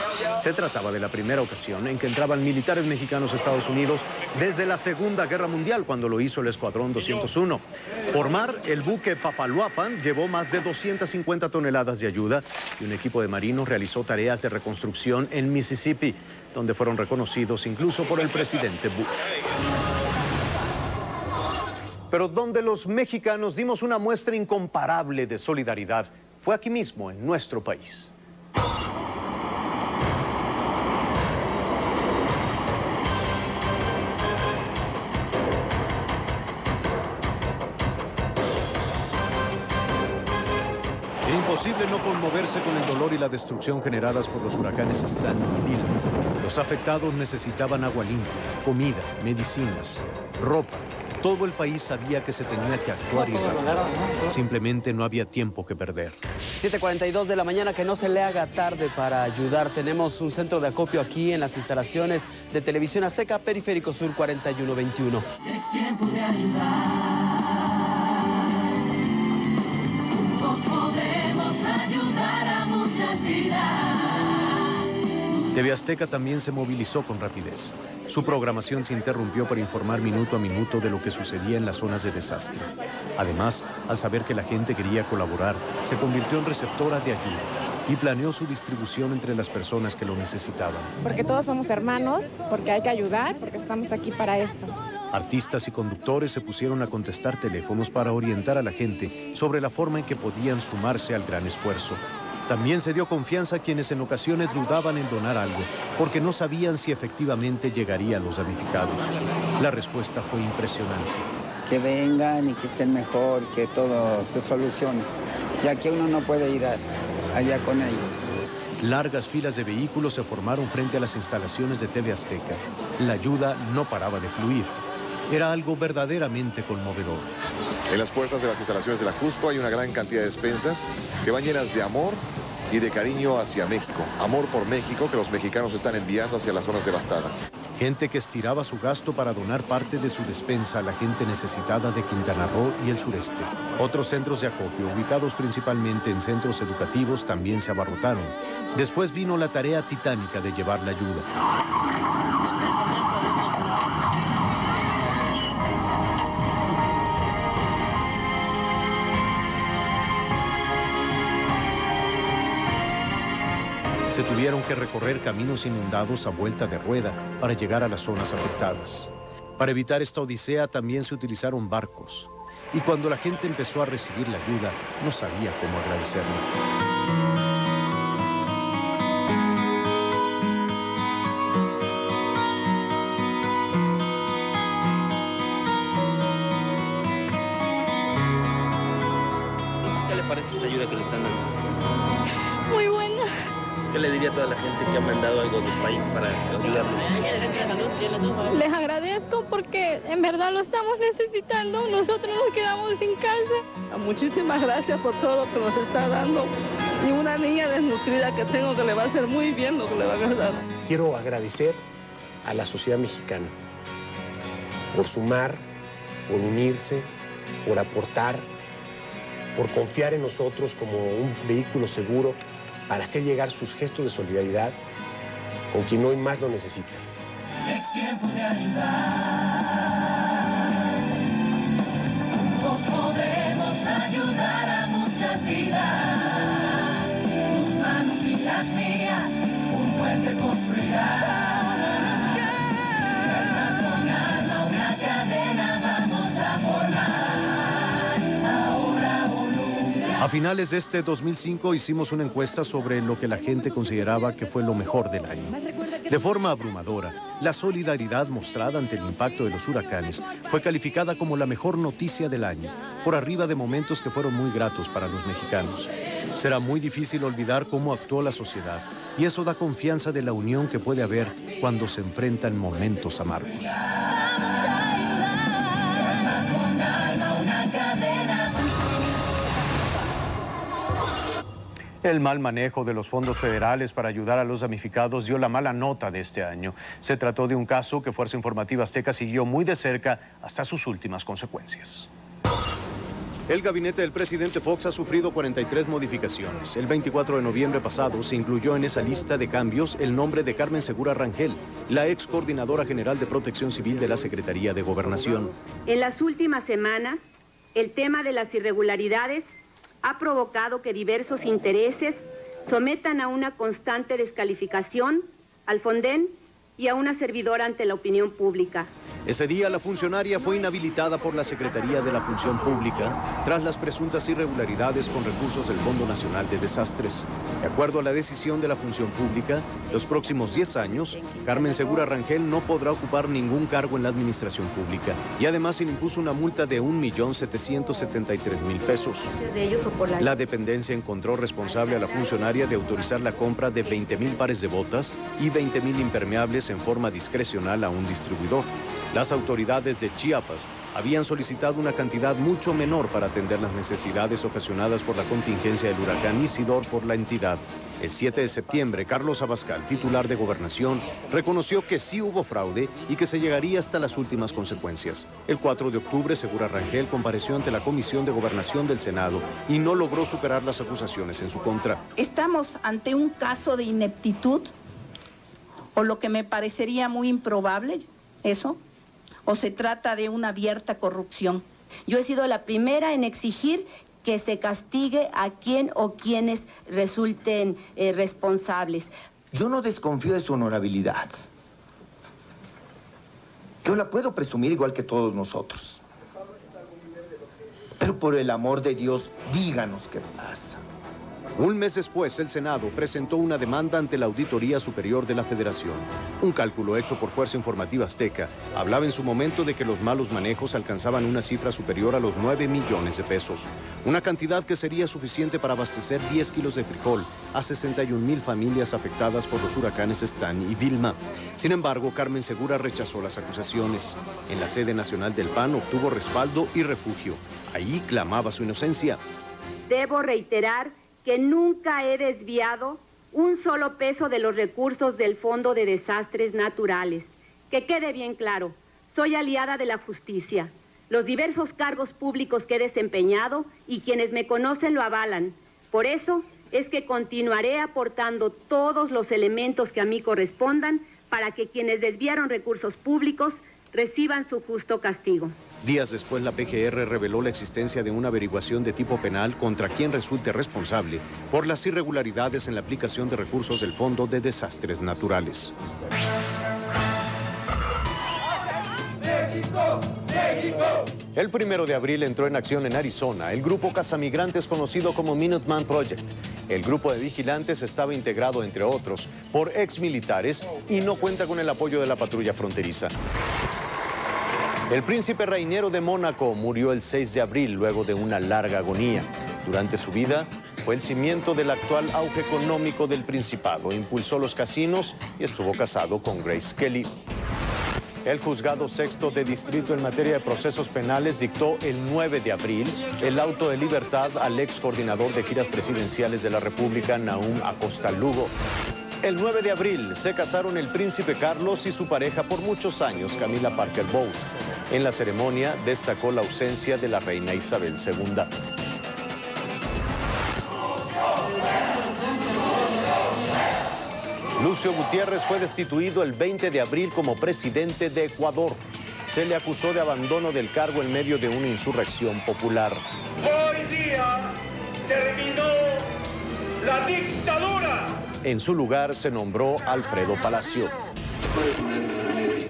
Se trataba de la primera ocasión en que entraban militares mexicanos a Estados Unidos desde la Segunda Guerra Mundial, cuando lo hizo el Escuadrón 201. Por mar, el buque Papaloapan llevó más de 250 toneladas de ayuda y un equipo de marinos realizó tareas de reconstrucción en Mississippi, donde fueron reconocidos incluso por el presidente Bush. Pero donde los mexicanos dimos una muestra incomparable de solidaridad fue aquí mismo, en nuestro país. Era imposible no conmoverse con el dolor y la destrucción generadas por los huracanes Stan y Vilma. Los afectados necesitaban agua limpia, comida, medicinas, ropa. Todo el país sabía que se tenía que actuar y rápido. Simplemente no había tiempo que perder. 7:42 de la mañana, que no se le haga tarde para ayudar. Tenemos un centro de acopio aquí en las instalaciones de Televisión Azteca, Periférico Sur 4121. Es tiempo de ayudar. Juntos podemos ayudar a muchas vidas. TV Azteca también se movilizó con rapidez. Su programación se interrumpió para informar minuto a minuto de lo que sucedía en las zonas de desastre. Además, al saber que la gente quería colaborar, se convirtió en receptora de ayuda y planeó su distribución entre las personas que lo necesitaban. Porque todos somos hermanos, porque hay que ayudar, porque estamos aquí para esto. Artistas y conductores se pusieron a contestar teléfonos para orientar a la gente sobre la forma en que podían sumarse al gran esfuerzo. También se dio confianza a quienes en ocasiones dudaban en donar algo, porque no sabían si efectivamente llegaría a los damnificados. La respuesta fue impresionante. Que vengan y que estén mejor, que todo se solucione, ya que uno no puede ir allá con ellos. Largas filas de vehículos se formaron frente a las instalaciones de TV Azteca. La ayuda no paraba de fluir. Era algo verdaderamente conmovedor. En las puertas de las instalaciones de la Cusco hay una gran cantidad de despensas que van llenas de amor y de cariño hacia México. Amor por México que los mexicanos están enviando hacia las zonas devastadas. Gente que estiraba su gasto para donar parte de su despensa a la gente necesitada de Quintana Roo y el sureste. Otros centros de acopio, ubicados principalmente en centros educativos, también se abarrotaron. Después vino la tarea titánica de llevar la ayuda. Se Tuvieron que recorrer caminos inundados a vuelta de rueda para llegar a las zonas afectadas. Para evitar esta odisea también se utilizaron barcos. Y cuando la gente empezó a recibir la ayuda, no sabía cómo agradecerla. ¿Qué le diría a toda la gente que ha mandado algo del país para ayudarnos? Les agradezco porque en verdad lo estamos necesitando. Nosotros nos quedamos sin casa. Muchísimas gracias por todo lo que nos está dando. Y una niña desnutrida que tengo que le va a hacer muy bien lo que le van a dar. Quiero agradecer a la sociedad mexicana por sumar, por unirse, por aportar, por confiar en nosotros como un vehículo seguro para hacer llegar sus gestos de solidaridad con quien hoy más lo necesita. Es tiempo de ayudar. Juntos podemos ayudar a muchas vidas. Tus manos y las mías, un puente construirán. Alma con alma, una cadena vamos a formar. Ahora o nunca. A finales de este 2005 hicimos una encuesta sobre lo que la gente consideraba que fue lo mejor del año. De forma abrumadora, la solidaridad mostrada ante el impacto de los huracanes fue calificada como la mejor noticia del año, por arriba de momentos que fueron muy gratos para los mexicanos. Será muy difícil olvidar cómo actuó la sociedad, y eso da confianza de la unión que puede haber cuando se enfrentan momentos amargos. El mal manejo de los fondos federales para ayudar a los damnificados dio la mala nota de este año. Se trató de un caso que Fuerza Informativa Azteca siguió muy de cerca hasta sus últimas consecuencias. El gabinete del presidente Fox ha sufrido 43 modificaciones. El 24 de noviembre pasado se incluyó en esa lista de cambios el nombre de Carmen Segura Rangel, la ex coordinadora general de Protección Civil de la Secretaría de Gobernación. En las últimas semanas, el tema de las irregularidades ha provocado que diversos intereses sometan a una constante descalificación al Fonden y a una servidora ante la opinión pública. Ese día la funcionaria fue inhabilitada por la Secretaría de la Función Pública tras las presuntas irregularidades con recursos del Fondo Nacional de Desastres. De acuerdo a la decisión de la Función Pública, los próximos 10 años, Carmen Segura Rangel no podrá ocupar ningún cargo en la administración pública y además se le impuso una multa de 1.773.000 pesos. La dependencia encontró responsable a la funcionaria de autorizar la compra de 20.000 pares de botas y 20.000 impermeables en forma discrecional a un distribuidor. Las autoridades de Chiapas habían solicitado una cantidad mucho menor para atender las necesidades ocasionadas por la contingencia del huracán Isidor por la entidad. El 7 de septiembre, Carlos Abascal, titular de Gobernación, reconoció que sí hubo fraude y que se llegaría hasta las últimas consecuencias. El 4 de octubre, Segura Rangel compareció ante la Comisión de Gobernación del Senado y no logró superar las acusaciones en su contra. Estamos ante un caso de ineptitud, o lo que me parecería muy improbable, eso, o se trata de una abierta corrupción. Yo he sido la primera en exigir que se castigue a quien o quienes resulten responsables. Yo no desconfío de su honorabilidad. Yo la puedo presumir igual que todos nosotros. Pero por el amor de Dios, díganos qué pasa. Un mes después, el Senado presentó una demanda ante la Auditoría Superior de la Federación. Un cálculo hecho por Fuerza Informativa Azteca hablaba en su momento de que los malos manejos alcanzaban una cifra superior a los 9 millones de pesos. Una cantidad que sería suficiente para abastecer 10 kilos de frijol a 61,000 familias afectadas por los huracanes Stan y Vilma. Sin embargo, Carmen Segura rechazó las acusaciones. En la sede nacional del PAN obtuvo respaldo y refugio. Ahí clamaba su inocencia. Debo reiterar que nunca he desviado un solo peso de los recursos del Fondo de Desastres Naturales. Que quede bien claro, soy aliada de la justicia. Los diversos cargos públicos que he desempeñado y quienes me conocen lo avalan. Por eso es que continuaré aportando todos los elementos que a mí correspondan para que quienes desviaron recursos públicos reciban su justo castigo. Días después, la PGR reveló la existencia de una averiguación de tipo penal contra quien resulte responsable por las irregularidades en la aplicación de recursos del Fondo de Desastres Naturales. El 1 de abril entró en acción en Arizona el grupo cazamigrantes conocido como Minuteman Project. El grupo de vigilantes estaba integrado, entre otros, por exmilitares y no cuenta con el apoyo de la patrulla fronteriza. El príncipe Rainiero de Mónaco murió el 6 de abril luego de una larga agonía. Durante su vida fue el cimiento del actual auge económico del Principado. Impulsó los casinos y estuvo casado con Grace Kelly. El juzgado sexto de distrito en materia de procesos penales dictó el 9 de abril el auto de libertad al ex coordinador de giras presidenciales de la República, Nahum Acosta Lugo. El 9 de abril se casaron el príncipe Carlos y su pareja por muchos años, Camila Parker Bowles. En la ceremonia destacó la ausencia de la reina Isabel II. Lucio Gutiérrez fue destituido el 20 de abril como presidente de Ecuador. Se le acusó de abandono del cargo en medio de una insurrección popular. Hoy día terminó la dictadura. En su lugar se nombró Alfredo Palacio.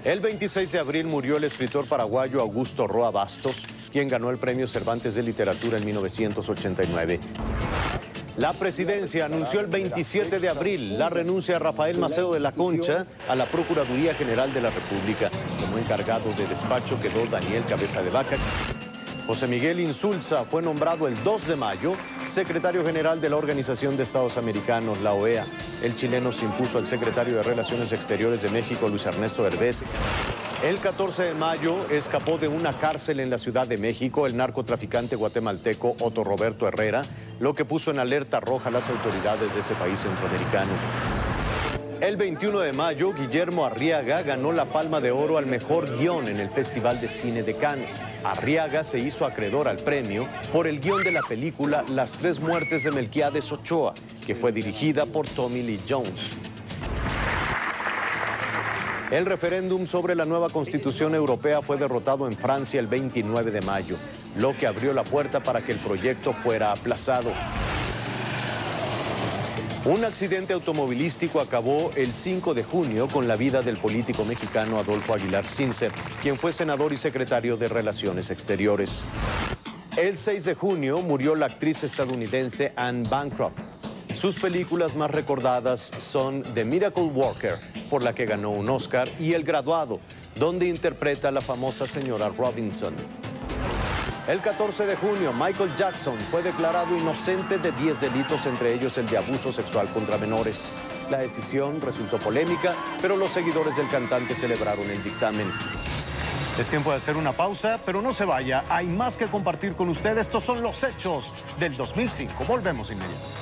El 26 de abril murió el escritor paraguayo Augusto Roa Bastos, quien ganó el Premio Cervantes de Literatura en 1989. La presidencia anunció el 27 de abril la renuncia a Rafael Macedo de la Concha a la Procuraduría General de la República. Como encargado de despacho quedó Daniel Cabeza de Vaca. José Miguel Insulza fue nombrado el 2 de mayo secretario general de la Organización de Estados Americanos, la OEA. El chileno se impuso al secretario de Relaciones Exteriores de México, Luis Ernesto Herbés. El 14 de mayo escapó de una cárcel en la Ciudad de México el narcotraficante guatemalteco Otto Roberto Herrera, lo que puso en alerta roja a las autoridades de ese país centroamericano. El 21 de mayo, Guillermo Arriaga ganó la Palma de Oro al mejor guión en el Festival de Cine de Cannes. Arriaga se hizo acreedor al premio por el guión de la película Las Tres Muertes de Melquiades Ochoa, que fue dirigida por Tommy Lee Jones. El referéndum sobre la nueva Constitución Europea fue derrotado en Francia el 29 de mayo, lo que abrió la puerta para que el proyecto fuera aplazado. Un accidente automovilístico acabó el 5 de junio con la vida del político mexicano Adolfo Aguilar Sincer, quien fue senador y secretario de Relaciones Exteriores. El 6 de junio murió la actriz estadounidense Anne Bancroft. Sus películas más recordadas son The Miracle Worker, por la que ganó un Oscar, y El Graduado, donde interpreta a la famosa señora Robinson. El 14 de junio, Michael Jackson fue declarado inocente de 10 delitos, entre ellos el de abuso sexual contra menores. La decisión resultó polémica, pero los seguidores del cantante celebraron el dictamen. Es tiempo de hacer una pausa, pero no se vaya. Hay más que compartir con usted. Estos son los hechos del 2005. Volvemos inmediatamente.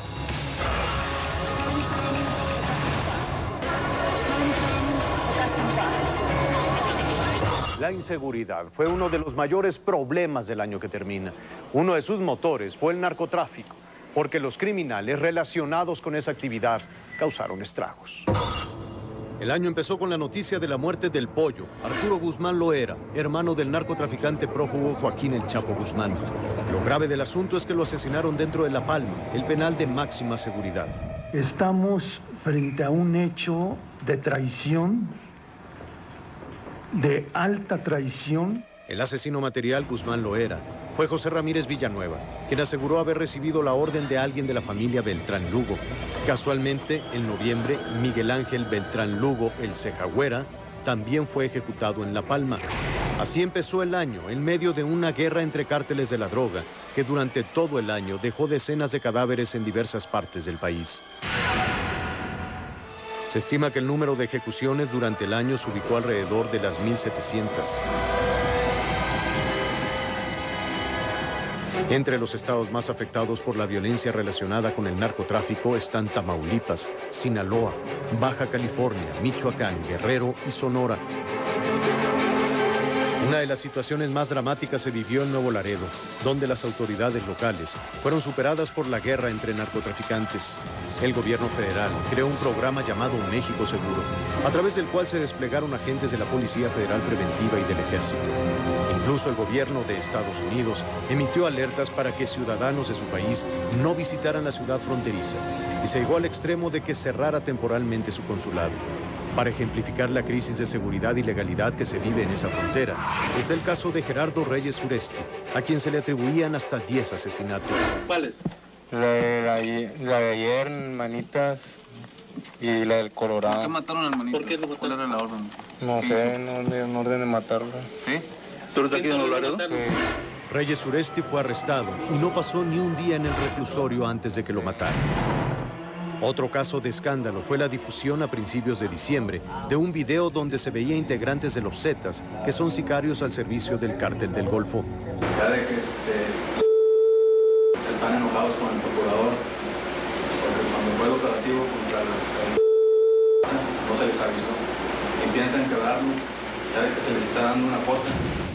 La inseguridad fue uno de los mayores problemas del año que termina. Uno de sus motores fue el narcotráfico, porque los criminales relacionados con esa actividad causaron estragos. El año empezó con la noticia de la muerte del Pollo, Arturo Guzmán Loera, hermano del narcotraficante prófugo Joaquín El Chapo Guzmán. Lo grave del asunto es que lo asesinaron dentro de La Palma, el penal de máxima seguridad. Estamos frente a un hecho de traición, de alta traición. El asesino material, Guzmán Loera, fue José Ramírez Villanueva, quien aseguró haber recibido la orden de alguien de la familia Beltrán Lugo. Casualmente, en noviembre, Miguel Ángel Beltrán Lugo, el Cejagüera, también fue ejecutado en La Palma. Así empezó el año, en medio de una guerra entre cárteles de la droga, que durante todo el año dejó decenas de cadáveres en diversas partes del país. Se estima que el número de ejecuciones durante el año se ubicó alrededor de las 1,700. Entre los estados más afectados por la violencia relacionada con el narcotráfico están Tamaulipas, Sinaloa, Baja California, Michoacán, Guerrero y Sonora. Una de las situaciones más dramáticas se vivió en Nuevo Laredo, donde las autoridades locales fueron superadas por la guerra entre narcotraficantes. El gobierno federal creó un programa llamado México Seguro, a través del cual se desplegaron agentes de la Policía Federal Preventiva y del Ejército. Incluso el gobierno de Estados Unidos emitió alertas para que ciudadanos de su país no visitaran la ciudad fronteriza, y se llegó al extremo de que cerrara temporalmente su consulado. Para ejemplificar la crisis de seguridad y legalidad que se vive en esa frontera, es el caso de Gerardo Reyes Uresti, a quien se le atribuían hasta 10 asesinatos. ¿Cuáles? La de ayer, Manitas, y la del Colorado. ¿Por qué mataron al Manitas? ¿Por qué ¿Cuál era la orden? No sé, no orden de matarlo. ¿Sí? ¿Tú eres aquí de Nuevo Laredo? Sí. Reyes Uresti fue arrestado y no pasó ni un día en el reclusorio antes de que lo mataran. Otro caso de escándalo fue la difusión a principios de diciembre de un video donde se veía integrantes de los Zetas, que son sicarios al servicio del Cártel del Golfo. Ya de que están enojados con el procurador, porque cuando fue el operativo contra no se les avisó y piensan quebrarlo, ya de que se les está dando una cuota.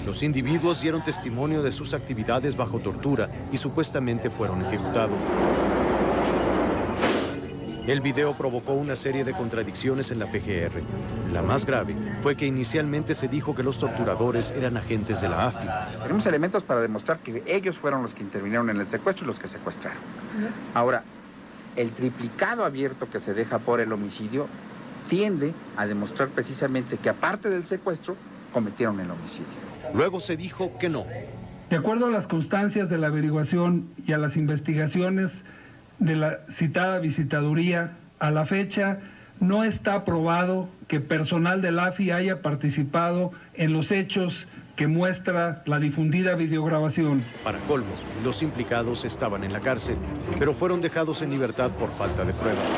Los individuos dieron testimonio de sus actividades bajo tortura y supuestamente fueron ejecutados. El video provocó una serie de contradicciones en la PGR. La más grave fue que inicialmente se dijo que los torturadores eran agentes de la AFI. Tenemos elementos para demostrar que ellos fueron los que intervinieron en el secuestro y los que secuestraron. Ahora, el triplicado abierto que se deja por el homicidio tiende a demostrar precisamente que aparte del secuestro, cometieron el homicidio. Luego se dijo que no. De acuerdo a las constancias de la averiguación y a las investigaciones de la citada visitaduría, a la fecha no está probado que personal del AFI haya participado en los hechos que muestra la difundida videograbación. Para colmo, los implicados estaban en la cárcel, pero fueron dejados en libertad por falta de pruebas.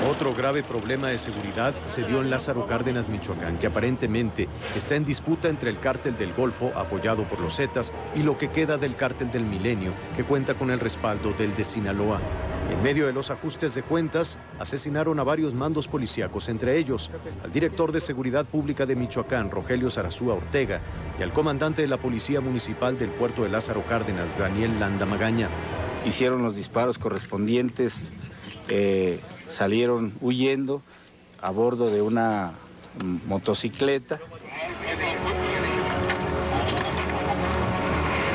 Otro grave problema de seguridad se dio en Lázaro Cárdenas, Michoacán, que aparentemente está en disputa entre el Cártel del Golfo, apoyado por los Zetas, y lo que queda del Cártel del Milenio, que cuenta con el respaldo del de Sinaloa. En medio de los ajustes de cuentas, asesinaron a varios mandos policíacos, entre ellos al director de Seguridad Pública de Michoacán, Rogelio Zarazúa Ortega, y al comandante de la Policía Municipal del puerto de Lázaro Cárdenas, Daniel Landa Magaña. Hicieron los disparos correspondientes, salieron huyendo a bordo de una motocicleta.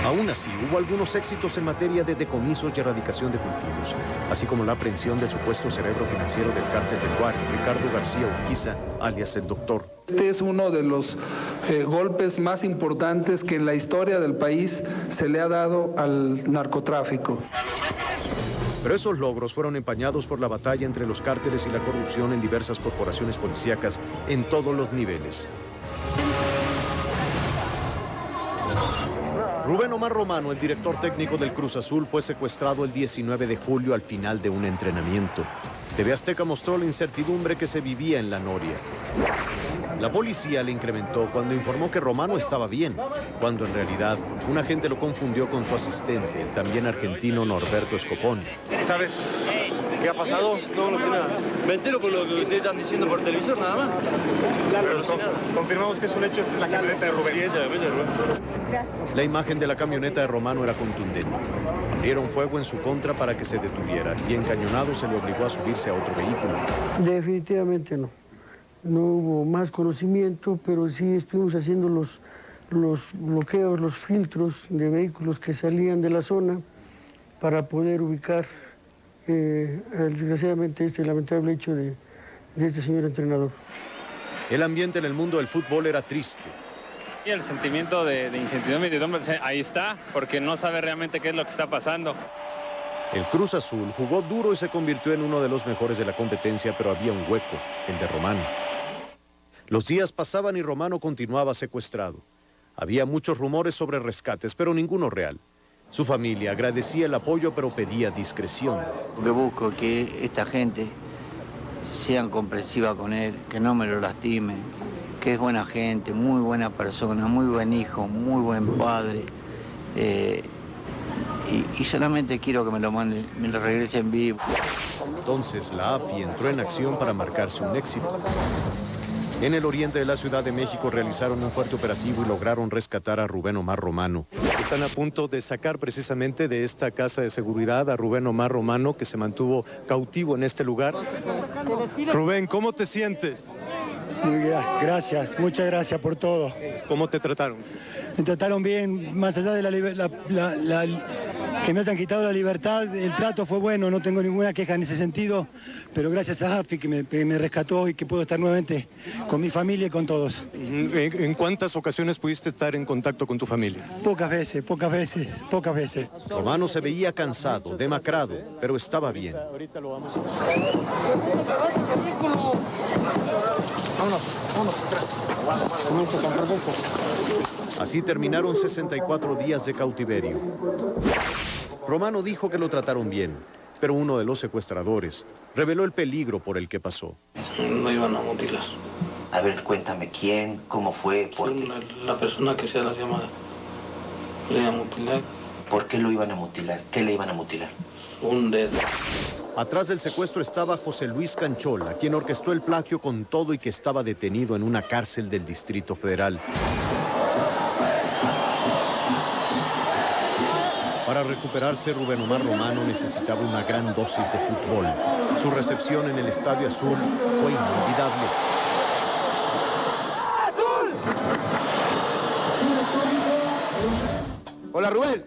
Aún así, hubo algunos éxitos en materia de decomisos y erradicación de cultivos, así como la aprehensión del supuesto cerebro financiero del Cártel del Guari, Ricardo García Urquiza, alias el Doctor. Este es uno de los golpes más importantes que en la historia del país se le ha dado al narcotráfico. Pero esos logros fueron empañados por la batalla entre los cárteles y la corrupción en diversas corporaciones policíacas en todos los niveles. Rubén Omar Romano, el director técnico del Cruz Azul, fue secuestrado el 19 de julio al final de un entrenamiento. TV Azteca mostró la incertidumbre que se vivía en La Noria. La policía le incrementó cuando informó que Romano estaba bien, cuando en realidad un agente lo confundió con su asistente, el también argentino Norberto Escopón. ¿Sabes qué ha pasado? No, no sé nada. Me entero por lo que ustedes están diciendo por televisor, nada más. Claro, confirmamos que es un hecho, es la camioneta de Rubén. La imagen de la camioneta de Romano era contundente. Abrieron fuego en su contra para que se detuviera y encañonado se le obligó a subirse a otro vehículo. Definitivamente no. No hubo más conocimiento, pero sí estuvimos haciendo los bloqueos, los filtros de vehículos que salían de la zona para poder ubicar desgraciadamente este lamentable hecho de este señor entrenador. El ambiente en el mundo del fútbol era triste. Y el sentimiento de incertidumbre ahí está, porque no sabe realmente qué es lo que está pasando. El Cruz Azul jugó duro y se convirtió en uno de los mejores de la competencia, pero había un hueco, el de Romano. Los días pasaban y Romano continuaba secuestrado. Había muchos rumores sobre rescates, pero ninguno real. Su familia agradecía el apoyo, pero pedía discreción. Yo busco que esta gente sean comprensiva con él, que no me lo lastimen, que es buena gente, muy buena persona, muy buen hijo, muy buen padre. Y solamente quiero que me lo manden, me lo regresen vivo. Entonces la AFI entró en acción para marcarse un éxito. En el oriente de la Ciudad de México realizaron un fuerte operativo y lograron rescatar a Rubén Omar Romano. Están a punto de sacar precisamente de esta casa de seguridad a Rubén Omar Romano, que se mantuvo cautivo en este lugar. Rubén, ¿cómo te sientes? Muy bien, gracias, muchas gracias por todo. ¿Cómo te trataron? Me trataron bien, más allá de que me hayan quitado la libertad, el trato fue bueno, no tengo ninguna queja en ese sentido, pero gracias a AFI que me rescató y que puedo estar nuevamente con mi familia y con todos. ¿En cuántas ocasiones pudiste estar en contacto con tu familia? Pocas veces. Romano se veía cansado, demacrado, pero estaba bien. Ahorita lo vamos Así terminaron 64 días de cautiverio. Romano dijo que lo trataron bien, pero uno de los secuestradores reveló el peligro por el que pasó. No iban a mutilar. A ver, cuéntame, ¿quién? ¿Cómo fue? ¿Por qué? La persona que sea la llamada. Le iban a mutilar. ¿Por qué lo iban a mutilar? ¿Qué le iban a mutilar? Un dedo. Atrás del secuestro estaba José Luis Canchola, quien orquestó el plagio con todo y que estaba detenido en una cárcel del Distrito Federal. Para recuperarse, Rubén Omar Romano necesitaba una gran dosis de fútbol. Su recepción en el Estadio Azul fue inolvidable. Hola, Rubén.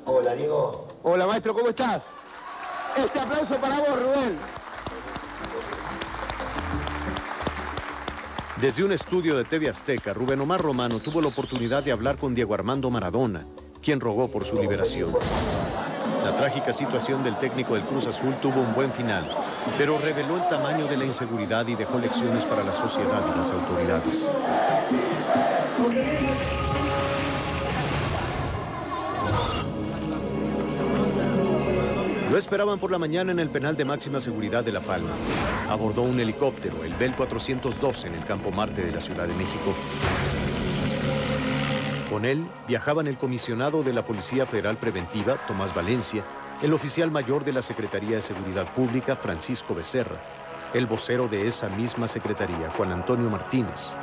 Hola, Diego. Hola, maestro, ¿cómo estás? Este aplauso para vos, Rubén. Desde un estudio de TV Azteca, Rubén Omar Romano tuvo la oportunidad de hablar con Diego Armando Maradona, quien rogó por su liberación. La trágica situación del técnico del Cruz Azul tuvo un buen final, pero reveló el tamaño de la inseguridad y dejó lecciones para la sociedad y las autoridades. Lo esperaban por la mañana en el penal de máxima seguridad de La Palma. Abordó un helicóptero, el Bell 412, en el Campo Marte de la Ciudad de México. Con él viajaban el comisionado de la Policía Federal Preventiva, Tomás Valencia, el oficial mayor de la Secretaría de Seguridad Pública, Francisco Becerra, el vocero de esa misma secretaría, Juan Antonio Martínez,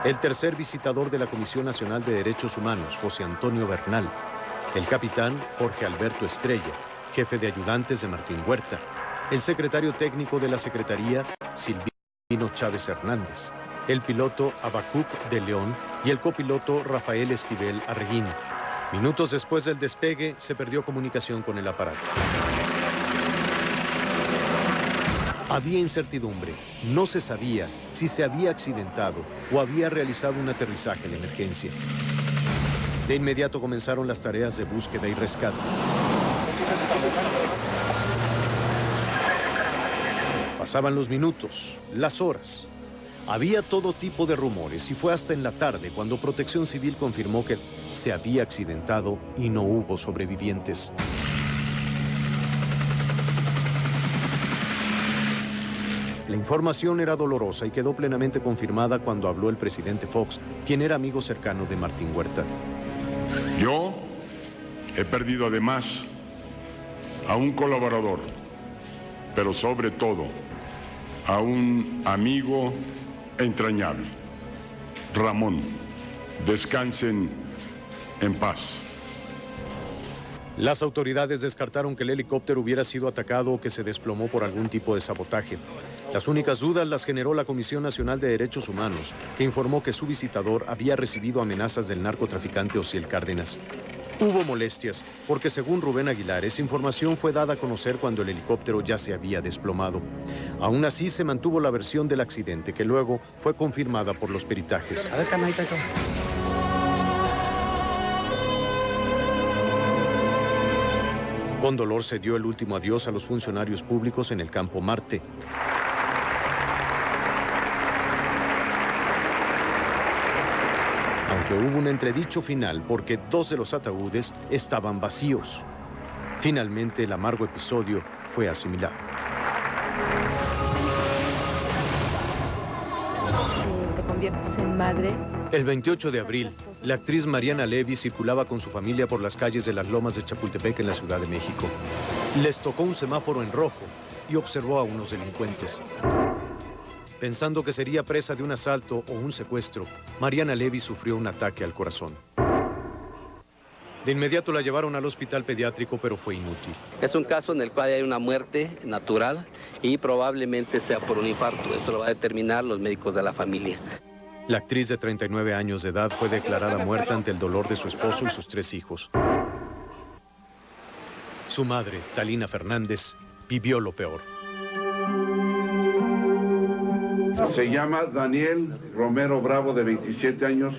el tercer visitador de la Comisión Nacional de Derechos Humanos, José Antonio Bernal, el capitán Jorge Alberto Estrella, jefe de ayudantes de Martín Huerta, el secretario técnico de la Secretaría, Silvino Chávez Hernández, el piloto Abacuc de León y el copiloto Rafael Esquivel Arreguín. Minutos después del despegue, se perdió comunicación con el aparato. Había incertidumbre. No se sabía si se había accidentado o había realizado un aterrizaje de emergencia. De inmediato comenzaron las tareas de búsqueda y rescate. Pasaban los minutos, las horas. Había todo tipo de rumores y fue hasta en la tarde cuando Protección Civil confirmó que se había accidentado y no hubo sobrevivientes. La información era dolorosa y quedó plenamente confirmada cuando habló el presidente Fox, quien era amigo cercano de Martín Huerta. Yo he perdido además a un colaborador, pero sobre todo a un amigo entrañable. Ramón, descansen en paz. Las autoridades descartaron que el helicóptero hubiera sido atacado o que se desplomó por algún tipo de sabotaje. Las únicas dudas las generó la Comisión Nacional de Derechos Humanos, que informó que su visitador había recibido amenazas del narcotraficante Osiel Cárdenas. Hubo molestias, porque según Rubén Aguilar, esa información fue dada a conocer cuando el helicóptero ya se había desplomado. Aún así, se mantuvo la versión del accidente, que luego fue confirmada por los peritajes. A ver, carnalita. Con dolor se dio el último adiós a los funcionarios públicos en el Campo Marte. Aunque hubo un entredicho final porque 2 de los ataúdes estaban vacíos. Finalmente el amargo episodio fue asimilado. ¿Te conviertes en madre? El 28 de abril, la actriz Mariana Levy circulaba con su familia por las calles de las Lomas de Chapultepec en la Ciudad de México. Les tocó un semáforo en rojo y observó a unos delincuentes. Pensando que sería presa de un asalto o un secuestro, Mariana Levy sufrió un ataque al corazón. De inmediato la llevaron al hospital pediátrico, pero fue inútil. Es un caso en el cual hay una muerte natural y probablemente sea por un infarto. Esto lo va a determinar los médicos de la familia. La actriz de 39 años de edad fue declarada muerta ante el dolor de su esposo y sus 3 hijos. Su madre, Talina Fernández, vivió lo peor. Se llama Daniel Romero Bravo, de 27 años.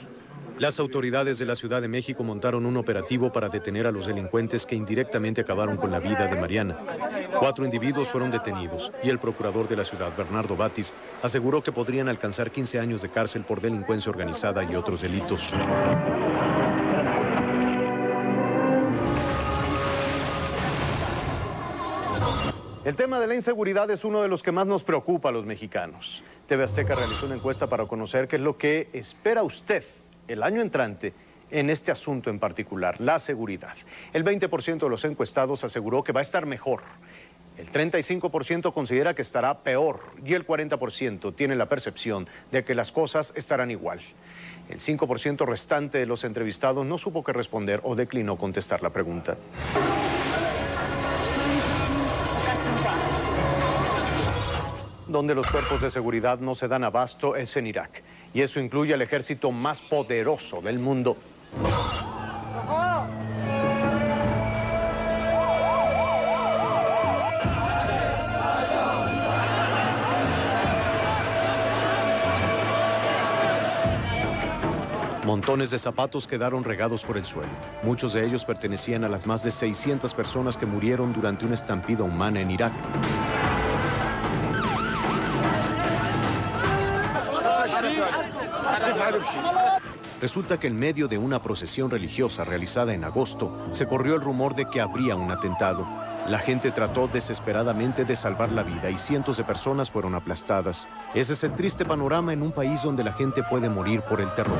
Las autoridades de la Ciudad de México montaron un operativo para detener a los delincuentes que indirectamente acabaron con la vida de Mariana. 4 individuos fueron detenidos y el procurador de la ciudad, Bernardo Batis, aseguró que podrían alcanzar 15 años de cárcel por delincuencia organizada y otros delitos. El tema de la inseguridad es uno de los que más nos preocupa a los mexicanos. TV Azteca realizó una encuesta para conocer qué es lo que espera usted el año entrante en este asunto en particular, la seguridad. El 20% de los encuestados aseguró que va a estar mejor. El 35% considera que estará peor y el 40% tiene la percepción de que las cosas estarán igual. El 5% restante de los entrevistados no supo qué responder o declinó contestar la pregunta. Donde los cuerpos de seguridad no se dan abasto es en Irak. Y eso incluye al ejército más poderoso del mundo. Montones de zapatos quedaron regados por el suelo. Muchos de ellos pertenecían a las más de 600 personas que murieron durante una estampida humana en Irak. Resulta que en medio de una procesión religiosa realizada en agosto, se corrió el rumor de que habría un atentado. La gente trató desesperadamente de salvar la vida y cientos de personas fueron aplastadas. Ese es el triste panorama en un país donde la gente puede morir por el terror.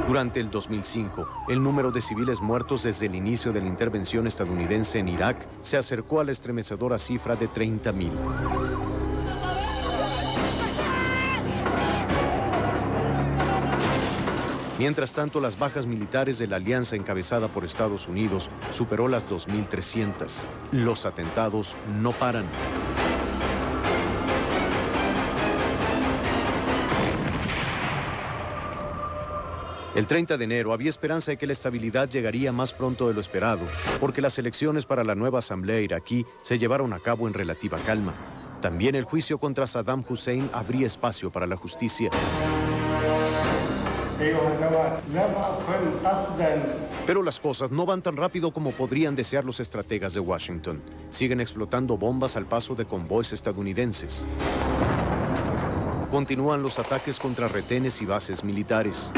Durante el 2005, el número de civiles muertos desde el inicio de la intervención estadounidense en Irak se acercó a la estremecedora cifra de 30,000. Mientras tanto, las bajas militares de la alianza encabezada por Estados Unidos superó las 2.300. Los atentados no paran. El 30 de enero había esperanza de que la estabilidad llegaría más pronto de lo esperado, porque las elecciones para la nueva asamblea iraquí se llevaron a cabo en relativa calma. También el juicio contra Saddam Hussein abría espacio para la justicia. Pero las cosas no van tan rápido como podrían desear los estrategas de Washington. Siguen explotando bombas al paso de convoys estadounidenses. Continúan los ataques contra retenes y bases militares.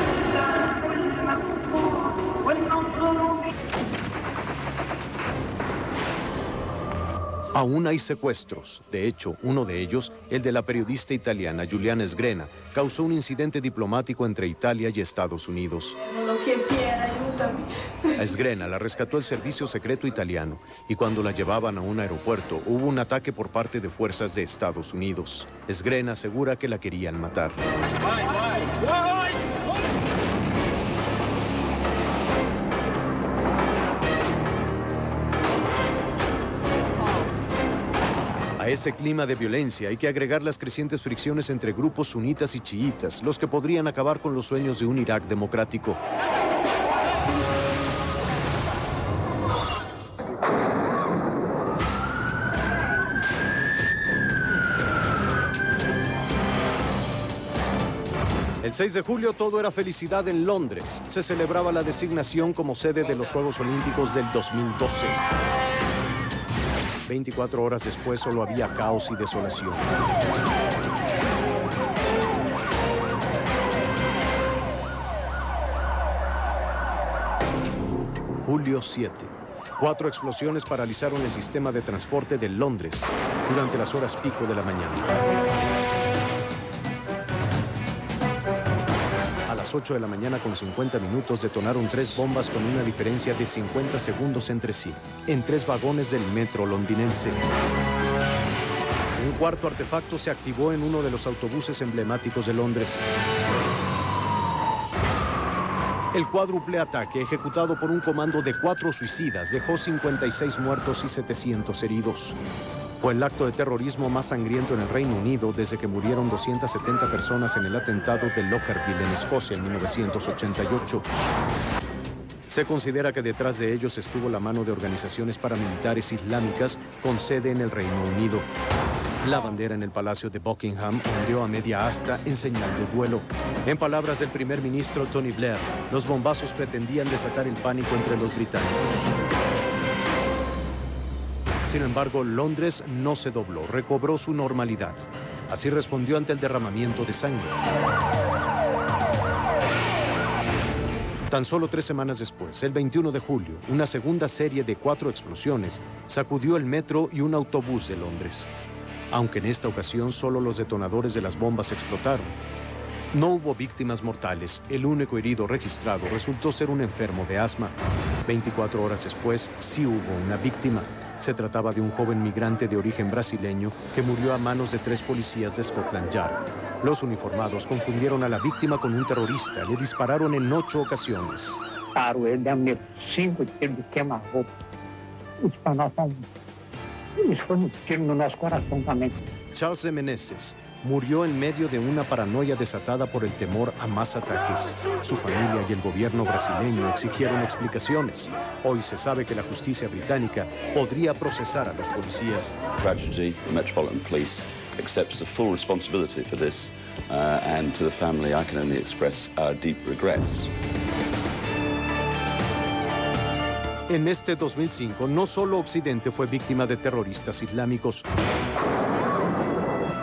Aún hay secuestros. De hecho, uno de ellos, el de la periodista italiana Giuliana Sgrena, causó un incidente diplomático entre Italia y Estados Unidos. A Sgrena la rescató el servicio secreto italiano y cuando la llevaban a un aeropuerto hubo un ataque por parte de fuerzas de Estados Unidos. Sgrena asegura que la querían matar. A ese clima de violencia hay que agregar las crecientes fricciones entre grupos sunitas y chiitas, los que podrían acabar con los sueños de un Irak democrático. El 6 de julio todo era felicidad en Londres. Se celebraba la designación como sede de los Juegos Olímpicos del 2012. 24 horas después solo había caos y desolación. Julio 7. 4 explosiones paralizaron el sistema de transporte de Londres durante las horas pico de la mañana. A las 8 de la mañana con 50 minutos detonaron 3 bombas con una diferencia de 50 segundos entre sí, en 3 vagones del metro londinense. Un cuarto artefacto se activó en uno de los autobuses emblemáticos de Londres. El cuádruple ataque, ejecutado por un comando de 4 suicidas, dejó 56 muertos y 700 heridos. Fue el acto de terrorismo más sangriento en el Reino Unido desde que murieron 270 personas en el atentado de Lockerbie en Escocia en 1988. Se considera que detrás de ellos estuvo la mano de organizaciones paramilitares islámicas con sede en el Reino Unido. La bandera en el Palacio de Buckingham ondeó a media asta en señal de duelo. En palabras del primer ministro Tony Blair, los bombazos pretendían desatar el pánico entre los británicos. Sin embargo, Londres no se dobló, recobró su normalidad. Así respondió ante el derramamiento de sangre. Tan solo 3 semanas después, el 21 de julio, una segunda serie de 4 explosiones sacudió el metro y un autobús de Londres. Aunque en esta ocasión solo los detonadores de las bombas explotaron. No hubo víctimas mortales. El único herido registrado resultó ser un enfermo de asma. 24 horas después, sí hubo una víctima. Se trataba de un joven migrante de origen brasileño que murió a manos de 3 policías de Scotland Yard. Los uniformados confundieron a la víctima con un terrorista. Le dispararon en 8 ocasiones. Claro, ele deu 5 tiros de queima-roupa. Isso foi um tiro no nosso coração também. Charles de Menezes murió en medio de una paranoia desatada por el temor a más ataques. Su familia y el gobierno brasileño exigieron explicaciones. Hoy se sabe que la justicia británica podría procesar a los policías. Tragedy, the Metropolitan Police accepts the full responsibility for this, and to the family I can only express our deep regrets. En este 2005, no solo Occidente fue víctima de terroristas islámicos.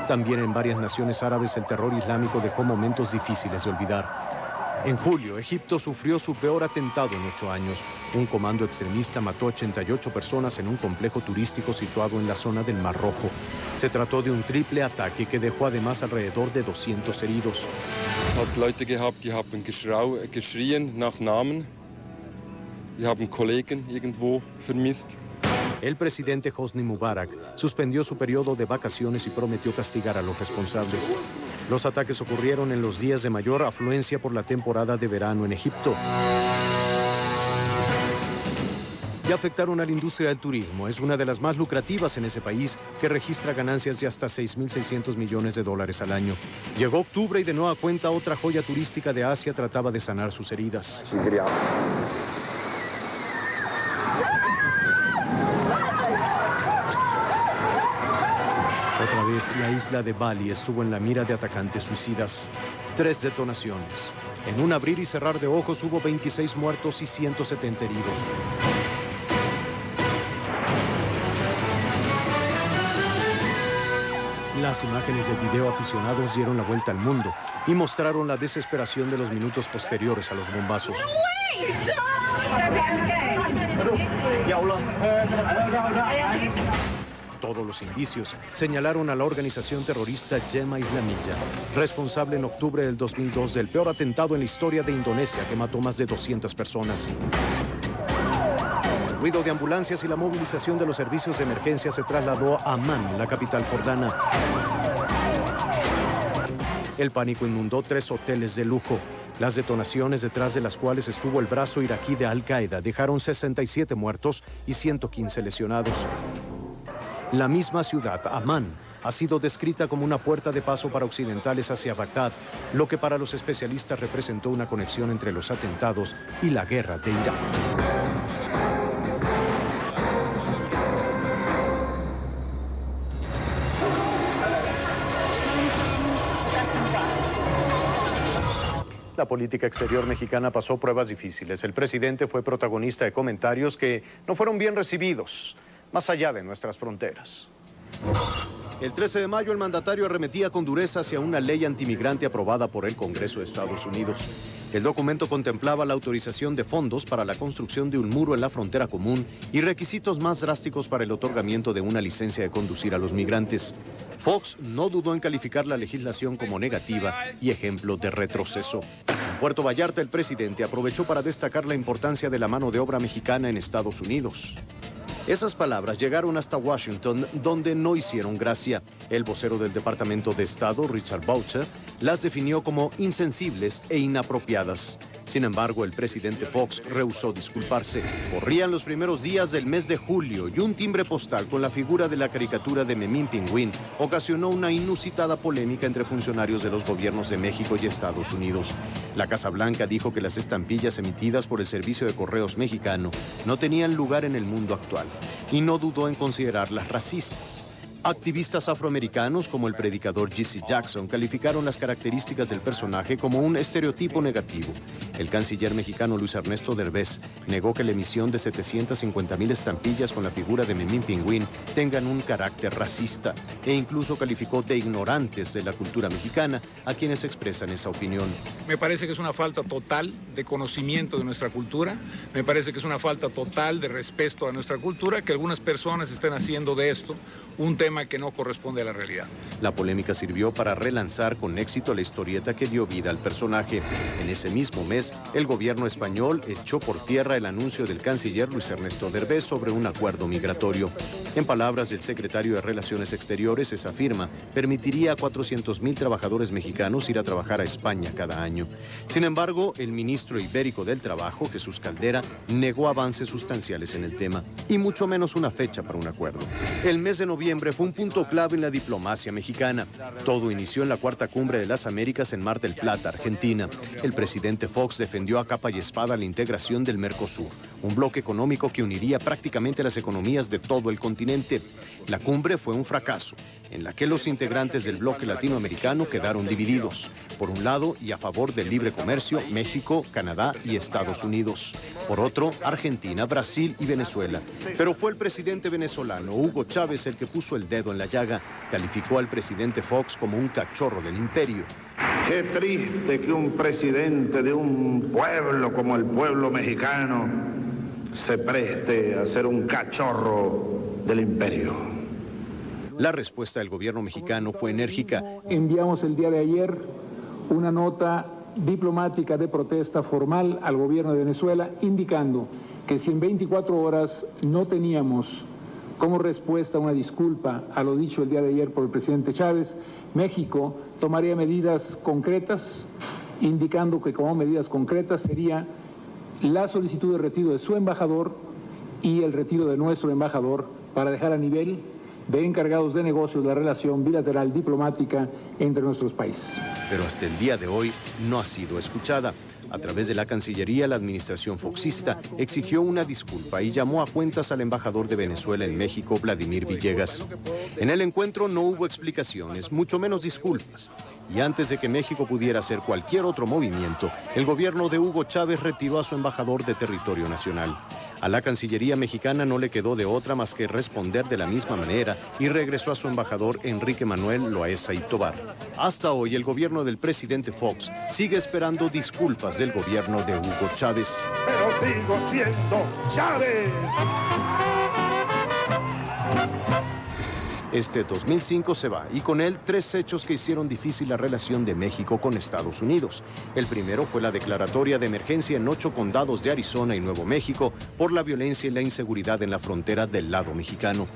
También en varias naciones árabes el terror islámico dejó momentos difíciles de olvidar. En julio, Egipto sufrió su peor atentado en 8 años. Un comando extremista mató 88 personas en un complejo turístico situado en la zona del Mar Rojo. Se trató de un triple ataque que dejó además alrededor de 200 heridos. Hat Leute gehabt, die haben geschrien nach Namen. Die haben Kollegen irgendwo vermisst. El presidente Hosni Mubarak suspendió su periodo de vacaciones y prometió castigar a los responsables. Los ataques ocurrieron en los días de mayor afluencia por la temporada de verano en Egipto. Y afectaron a la industria del turismo. Es una de las más lucrativas en ese país, que registra ganancias de hasta $6.600 millones al año. Llegó octubre y de nueva cuenta otra joya turística de Asia trataba de sanar sus heridas. Otra vez, la isla de Bali estuvo en la mira de atacantes suicidas. 3 detonaciones. En un abrir y cerrar de ojos hubo 26 muertos y 170 heridos. Las imágenes del video aficionados dieron la vuelta al mundo y mostraron la desesperación de los minutos posteriores a los bombazos. Todos los indicios señalaron a la organización terrorista Jemaah Islamiyah, responsable en octubre del 2002 del peor atentado en la historia de Indonesia que mató más de 200 personas. El ruido de ambulancias y la movilización de los servicios de emergencia se trasladó a Amán, la capital jordana. El pánico inundó 3 hoteles de lujo. Las detonaciones, detrás de las cuales estuvo el brazo iraquí de Al-Qaeda, dejaron 67 muertos y 115 lesionados. La misma ciudad, Amán, ha sido descrita como una puerta de paso para occidentales hacia Bagdad, lo que para los especialistas representó una conexión entre los atentados y la guerra de Irak. La política exterior mexicana pasó pruebas difíciles. El presidente fue protagonista de comentarios que no fueron bien recibidos, más allá de nuestras fronteras. El 13 de mayo el mandatario arremetía con dureza hacia una ley antimigrante aprobada por el Congreso de Estados Unidos. El documento contemplaba la autorización de fondos para la construcción de un muro en la frontera común y requisitos más drásticos para el otorgamiento de una licencia de conducir a los migrantes. Fox no dudó en calificar la legislación como negativa y ejemplo de retroceso. Puerto Vallarta, el presidente aprovechó para destacar la importancia de la mano de obra mexicana en Estados Unidos. Esas palabras llegaron hasta Washington, donde no hicieron gracia. El vocero del Departamento de Estado, Richard Boucher, las definió como insensibles e inapropiadas. Sin embargo, el presidente Fox rehusó disculparse. Corrían los primeros días del mes de julio y un timbre postal con la figura de la caricatura de Memín Pingüín ocasionó una inusitada polémica entre funcionarios de los gobiernos de México y Estados Unidos. La Casa Blanca dijo que las estampillas emitidas por el Servicio de Correos mexicano no tenían lugar en el mundo actual y no dudó en considerarlas racistas. Activistas afroamericanos como el predicador Jesse Jackson calificaron las características del personaje como un estereotipo negativo. El canciller mexicano Luis Ernesto Derbez negó que la emisión de 750,000 estampillas con la figura de Memín Pingüín tengan un carácter racista e incluso calificó de ignorantes de la cultura mexicana a quienes expresan esa opinión. Me parece que es una falta total de conocimiento de nuestra cultura, me parece que es una falta total de respeto a nuestra cultura que algunas personas estén haciendo de esto un tema que no corresponde a la realidad. La polémica sirvió para relanzar con éxito la historieta que dio vida al personaje. En ese mismo mes, el gobierno español echó por tierra el anuncio del canciller Luis Ernesto Derbez sobre un acuerdo migratorio. En palabras del secretario de Relaciones Exteriores, esa firma permitiría a 400,000 trabajadores mexicanos ir a trabajar a España cada año. Sin embargo, el ministro ibérico del Trabajo, Jesús Caldera, negó avances sustanciales en el tema, y mucho menos una fecha para un acuerdo. El mes de noviembre fue un punto clave en la diplomacia mexicana. Todo inició en la Cuarta Cumbre de las Américas en Mar del Plata, Argentina. El presidente Fox defendió a capa y espada la integración del Mercosur, un bloque económico que uniría prácticamente las economías de todo el continente. La cumbre fue un fracaso, en la que los integrantes del bloque latinoamericano quedaron divididos. Por un lado, y a favor del libre comercio, México, Canadá y Estados Unidos. Por otro, Argentina, Brasil y Venezuela. Pero fue el presidente venezolano, Hugo Chávez, el que puso el dedo en la llaga. Calificó al presidente Fox como un cachorro del imperio. Qué triste que un presidente de un pueblo como el pueblo mexicano se preste a ser un cachorro del imperio. La respuesta del gobierno mexicano fue enérgica. Enviamos el día de ayer una nota diplomática de protesta formal al gobierno de Venezuela indicando que si en 24 horas no teníamos como respuesta una disculpa a lo dicho el día de ayer por el presidente Chávez, México tomaría medidas concretas, indicando que como medidas concretas sería la solicitud de retiro de su embajador y el retiro de nuestro embajador para dejar a nivel de encargados de negocios la relación bilateral diplomática entre nuestros países. Pero hasta el día de hoy no ha sido escuchada. A través de la Cancillería, la administración foxista exigió una disculpa y llamó a cuentas al embajador de Venezuela en México, Vladimir Villegas. En el encuentro no hubo explicaciones, mucho menos disculpas. Y antes de que México pudiera hacer cualquier otro movimiento, el gobierno de Hugo Chávez retiró a su embajador de territorio nacional. A la Cancillería mexicana no le quedó de otra más que responder de la misma manera y regresó a su embajador Enrique Manuel Loaesa y Tobar. Hasta hoy el gobierno del presidente Fox sigue esperando disculpas del gobierno de Hugo Chávez. Pero sigo siendo Chávez. Este 2005 se va y con él 3 hechos que hicieron difícil la relación de México con Estados Unidos. El primero fue la declaratoria de emergencia en 8 condados de Arizona y Nuevo México por la violencia y la inseguridad en la frontera del lado mexicano.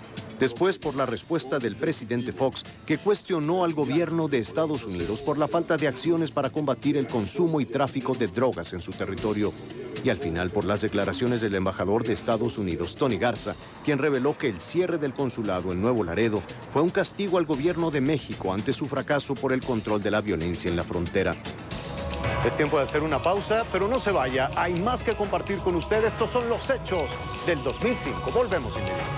Después, por la respuesta del presidente Fox, que cuestionó al gobierno de Estados Unidos por la falta de acciones para combatir el consumo y tráfico de drogas en su territorio. Y al final, por las declaraciones del embajador de Estados Unidos, Tony Garza, quien reveló que el cierre del consulado en Nuevo Laredo fue un castigo al gobierno de México ante su fracaso por el control de la violencia en la frontera. Es tiempo de hacer una pausa, pero no se vaya. Hay más que compartir con ustedes. Estos son los hechos del 2005. Volvemos inmediatamente.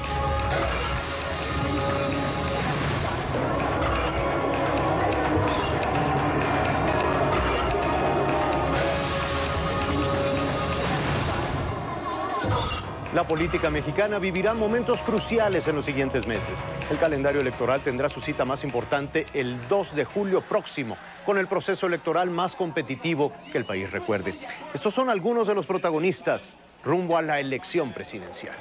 La política mexicana vivirá momentos cruciales en los siguientes meses. El calendario electoral tendrá su cita más importante el 2 de julio próximo, con el proceso electoral más competitivo que el país recuerde. Estos son algunos de los protagonistas rumbo a la elección presidencial.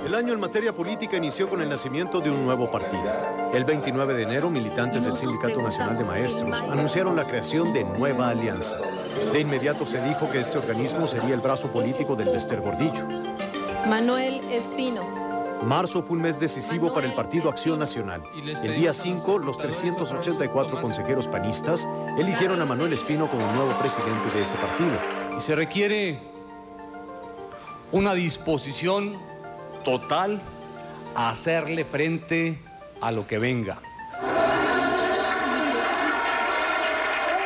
El año en materia política inició con el nacimiento de un nuevo partido. El 29 de enero, militantes del Sindicato Nacional de Maestros anunciaron la creación de Nueva Alianza. De inmediato se dijo que este organismo sería el brazo político del Bester Gordillo. Manuel Espino. Marzo fue un mes decisivo para el Partido Acción Nacional. El día 5, los 384 consejeros panistas eligieron a Manuel Espino como nuevo presidente de ese partido. Y se requiere una disposición total a hacerle frente a lo que venga.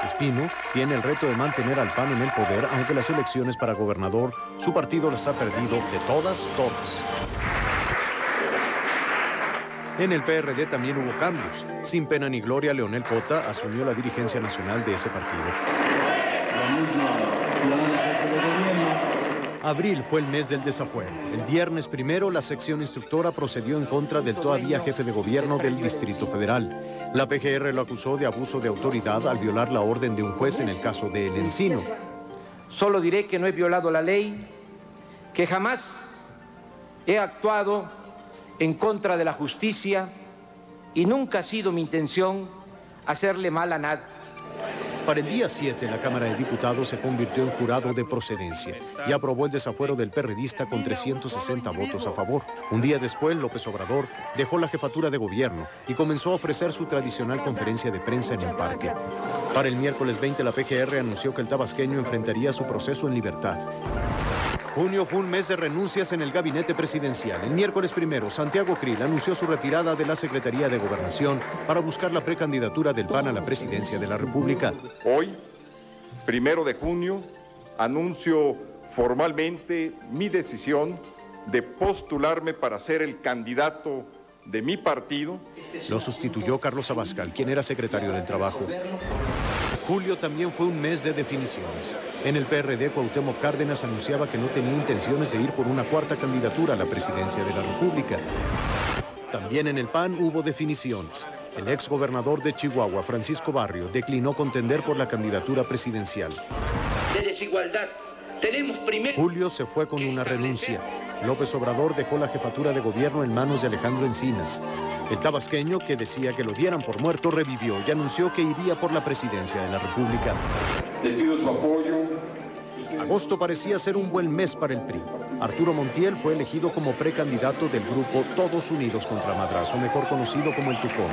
Espino tiene el reto de mantener al PAN en el poder, aunque las elecciones para gobernador, su partido las ha perdido de todas. En el PRD también hubo cambios. Sin pena ni gloria, Leonel Cota asumió la dirigencia nacional de ese partido. Abril fue el mes del desafuero. El viernes primero, la sección instructora procedió en contra del todavía jefe de gobierno del Distrito Federal. La PGR lo acusó de abuso de autoridad al violar la orden de un juez en el caso de El Encino. Solo diré que no he violado la ley, que jamás he actuado en contra de la justicia y nunca ha sido mi intención hacerle mal a nadie. Para el día 7, la Cámara de Diputados se convirtió en jurado de procedencia y aprobó el desafuero del perredista con 360 votos a favor. Un día después, López Obrador dejó la jefatura de gobierno y comenzó a ofrecer su tradicional conferencia de prensa en el parque. Para el miércoles 20, la PGR anunció que el tabasqueño enfrentaría su proceso en libertad. Junio fue un mes de renuncias en el gabinete presidencial. El miércoles primero, Santiago Krill anunció su retirada de la Secretaría de Gobernación para buscar la precandidatura del PAN a la presidencia de la República. Hoy, 1 de junio, anuncio formalmente mi decisión de postularme para ser el candidato de mi partido. Lo sustituyó Carlos Abascal, quien era secretario del Trabajo. Julio también fue un mes de definiciones. En el PRD, Cuauhtémoc Cárdenas anunciaba que no tenía intenciones de ir por una cuarta candidatura a la presidencia de la República. También en el PAN hubo definiciones. El exgobernador de Chihuahua, Francisco Barrio, declinó contender por la candidatura presidencial. De desigualdad. Tenemos primero... Julio se fue con una renuncia. López Obrador dejó la jefatura de gobierno en manos de Alejandro Encinas. El tabasqueño, que decía que lo dieran por muerto, revivió y anunció que iría por la presidencia de la República. Les pido su apoyo. Agosto parecía ser un buen mes para el PRI. Arturo Montiel fue elegido como precandidato del grupo Todos Unidos contra Madrazo, mejor conocido como el Tupón.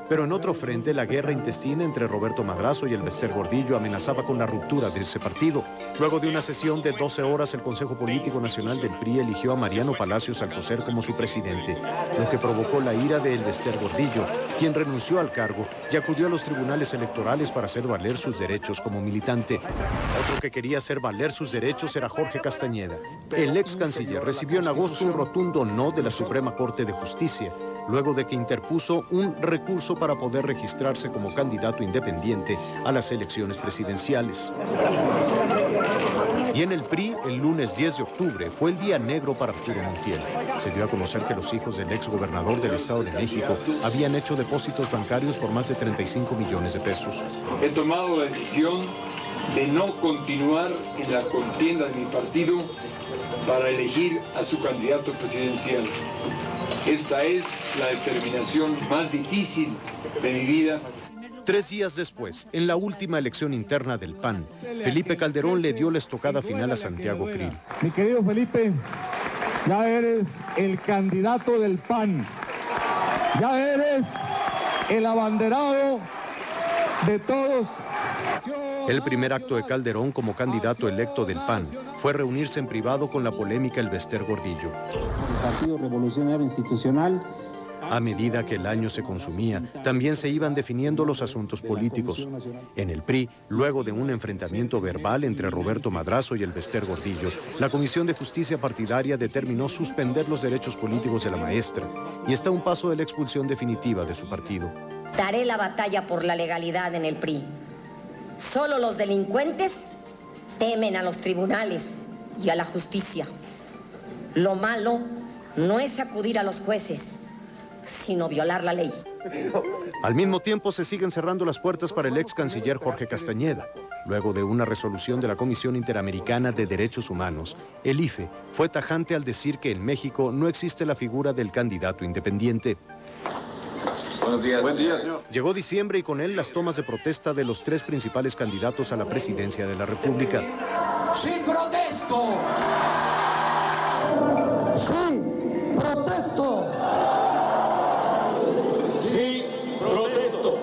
Pero en otro frente, la guerra intestina entre Roberto Madrazo y el Bester Gordillo amenazaba con la ruptura de ese partido. Luego de una sesión de 12 horas, el Consejo Político Nacional del PRI eligió a Mariano Palacios Alcocer como su presidente, lo que provocó la ira de el Bester Gordillo, quien renunció al cargo y acudió a los tribunales electorales para hacer valer sus derechos como militante. Otro que quería hacer valer sus derechos era Jorge Castañeda. El ex canciller recibió en agosto un rotundo no de la Suprema Corte de Justicia, luego de que interpuso un recurso para poder registrarse como candidato independiente a las elecciones presidenciales. Y en el PRI, el lunes 10 de octubre, fue el día negro para Arturo Montiel. Se dio a conocer que los hijos del exgobernador del Estado de México habían hecho depósitos bancarios por más de 35 millones de pesos. He tomado la decisión de no continuar en la contienda de mi partido para elegir a su candidato presidencial. Esta es la determinación más difícil de mi vida. 3 días después, en la última elección interna del PAN, Felipe Calderón le dio la estocada final a Santiago Krill. Mi querido Felipe, ya eres el candidato del PAN. Ya eres el abanderado de todos. El primer acto de Calderón como candidato electo del PAN fue reunirse en privado con la polémica el Bester Gordillo. El Partido Revolucionario Institucional. A medida que el año se consumía, también se iban definiendo los asuntos políticos. En el PRI, luego de un enfrentamiento verbal entre Roberto Madrazo y el Bester Gordillo, la Comisión de Justicia Partidaria determinó suspender los derechos políticos de la maestra y está a un paso de la expulsión definitiva de su partido. Daré la batalla por la legalidad en el PRI. Solo los delincuentes temen a los tribunales y a la justicia. Lo malo no es acudir a los jueces, sino violar la ley. Al mismo tiempo se siguen cerrando las puertas para el ex canciller Jorge Castañeda. Luego de una resolución de la Comisión Interamericana de Derechos Humanos, el IFE fue tajante al decir que en México no existe la figura del candidato independiente. Buenos días. Buen día, señor. Llegó diciembre y con él las tomas de protesta de los tres principales candidatos a la presidencia de la República. ¡Sí, protesto! ¡Sí, protesto! Sí, protesto.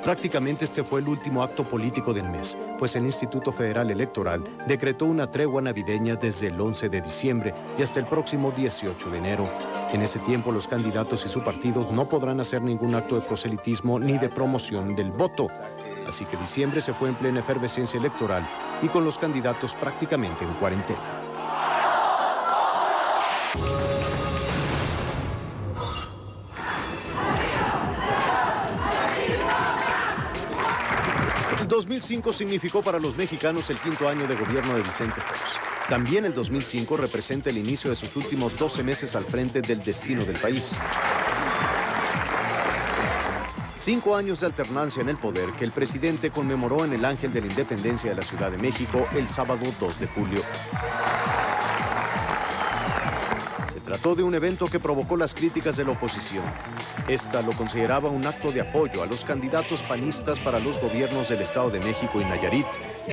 Prácticamente este fue el último acto político del mes, pues el Instituto Federal Electoral decretó una tregua navideña desde el 11 de diciembre y hasta el próximo 18 de enero. En ese tiempo los candidatos y su partido no podrán hacer ningún acto de proselitismo ni de promoción del voto. Así que diciembre se fue en plena efervescencia electoral y con los candidatos prácticamente en cuarentena. El 2005 significó para los mexicanos el quinto año de gobierno de Vicente Fox. También el 2005 representa el inicio de sus últimos 12 meses al frente del destino del país. 5 años de alternancia en el poder que el presidente conmemoró en el Ángel de la Independencia de la Ciudad de México el sábado 2 de julio. Se trató de un evento que provocó las críticas de la oposición. Esta lo consideraba un acto de apoyo a los candidatos panistas para los gobiernos del Estado de México y Nayarit,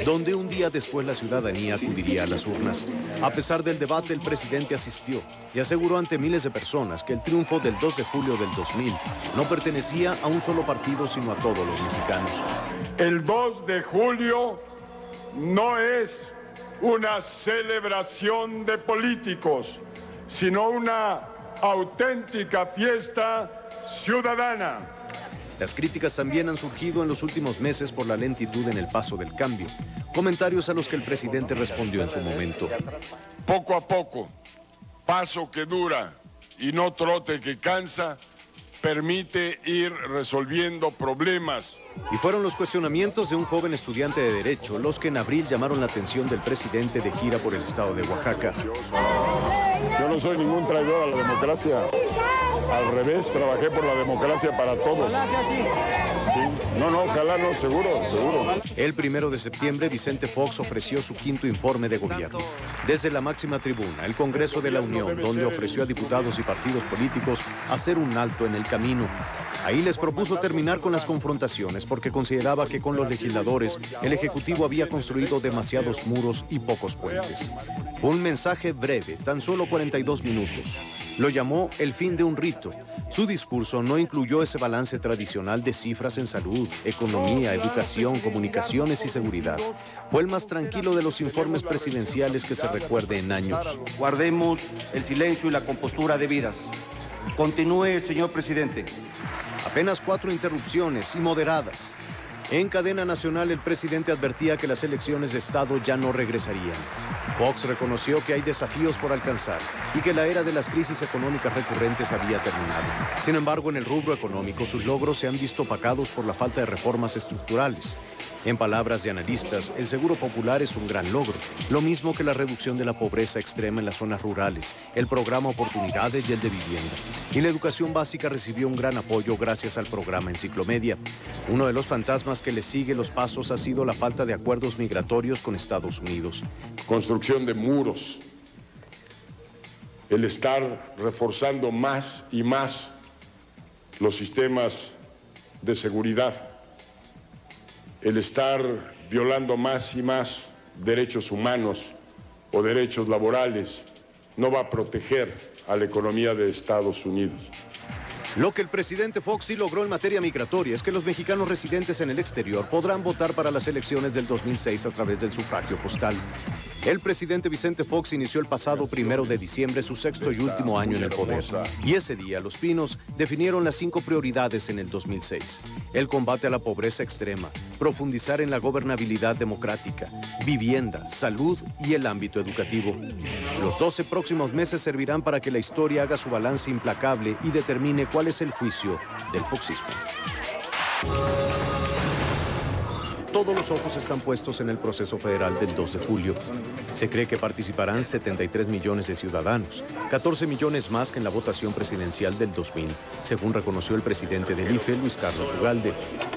donde un día después la ciudadanía acudiría a las urnas. A pesar del debate, el presidente asistió y aseguró ante miles de personas que el triunfo del 2 de julio del 2000 no pertenecía a un solo partido, sino a todos los mexicanos. El 2 de julio no es una celebración de políticos, sino una auténtica fiesta ciudadana. Las críticas también han surgido en los últimos meses por la lentitud en el paso del cambio, comentarios a los que el presidente respondió en su momento. Poco a poco, paso que dura y no trote que cansa, permite ir resolviendo problemas. Y fueron los cuestionamientos de un joven estudiante de Derecho los que en abril llamaron la atención del presidente de gira por el estado de Oaxaca. Yo no soy ningún traidor a la democracia. Al revés, trabajé por la democracia para todos. Sí. No, ojalá no, seguro. El 1 de septiembre, Vicente Fox ofreció su quinto informe de gobierno. Desde la máxima tribuna, el Congreso de la Unión, donde ofreció a diputados y partidos políticos hacer un alto en el camino. Ahí les propuso terminar con las confrontaciones porque consideraba que con los legisladores el Ejecutivo había construido demasiados muros y pocos puentes. Fue un mensaje breve, tan solo 42 minutos. Lo llamó el fin de un rito. Su discurso no incluyó ese balance tradicional de cifras en salud, economía, educación, comunicaciones y seguridad. Fue el más tranquilo de los informes presidenciales que se recuerde en años. Guardemos el silencio y la compostura debidas. Continúe, señor presidente. Apenas 4 interrupciones y moderadas. En cadena nacional, el presidente advertía que las elecciones de Estado ya no regresarían. Fox reconoció que hay desafíos por alcanzar y que la era de las crisis económicas recurrentes había terminado. Sin embargo, en el rubro económico, sus logros se han visto opacados por la falta de reformas estructurales. En palabras de analistas, el Seguro Popular es un gran logro, lo mismo que la reducción de la pobreza extrema en las zonas rurales, el programa Oportunidades y el de vivienda. Y la educación básica recibió un gran apoyo gracias al programa Enciclomedia. Uno de los fantasmas que le sigue los pasos ha sido la falta de acuerdos migratorios con Estados Unidos. Construcción de muros, el estar reforzando más y más los sistemas de seguridad, el estar violando más y más derechos humanos o derechos laborales, no va a proteger a la economía de Estados Unidos. Lo que el presidente Fox sí logró en materia migratoria es que los mexicanos residentes en el exterior podrán votar para las elecciones del 2006 a través del sufragio postal. El presidente Vicente Fox inició el pasado 1 de diciembre su 6º y último año en el poder. Y ese día, los Pinos definieron las 5 prioridades en el 2006. El combate a la pobreza extrema, profundizar en la gobernabilidad democrática, vivienda, salud y el ámbito educativo. Los 12 próximos meses servirán para que la historia haga su balance implacable y determine cuál es el juicio del foxismo. todos los ojos están puestos en el proceso federal del 2 de julio. Se cree que participarán 73 millones de ciudadanos, 14 millones más que en la votación presidencial del 2000, según reconoció el presidente del IFE, Luis Carlos Ugalde.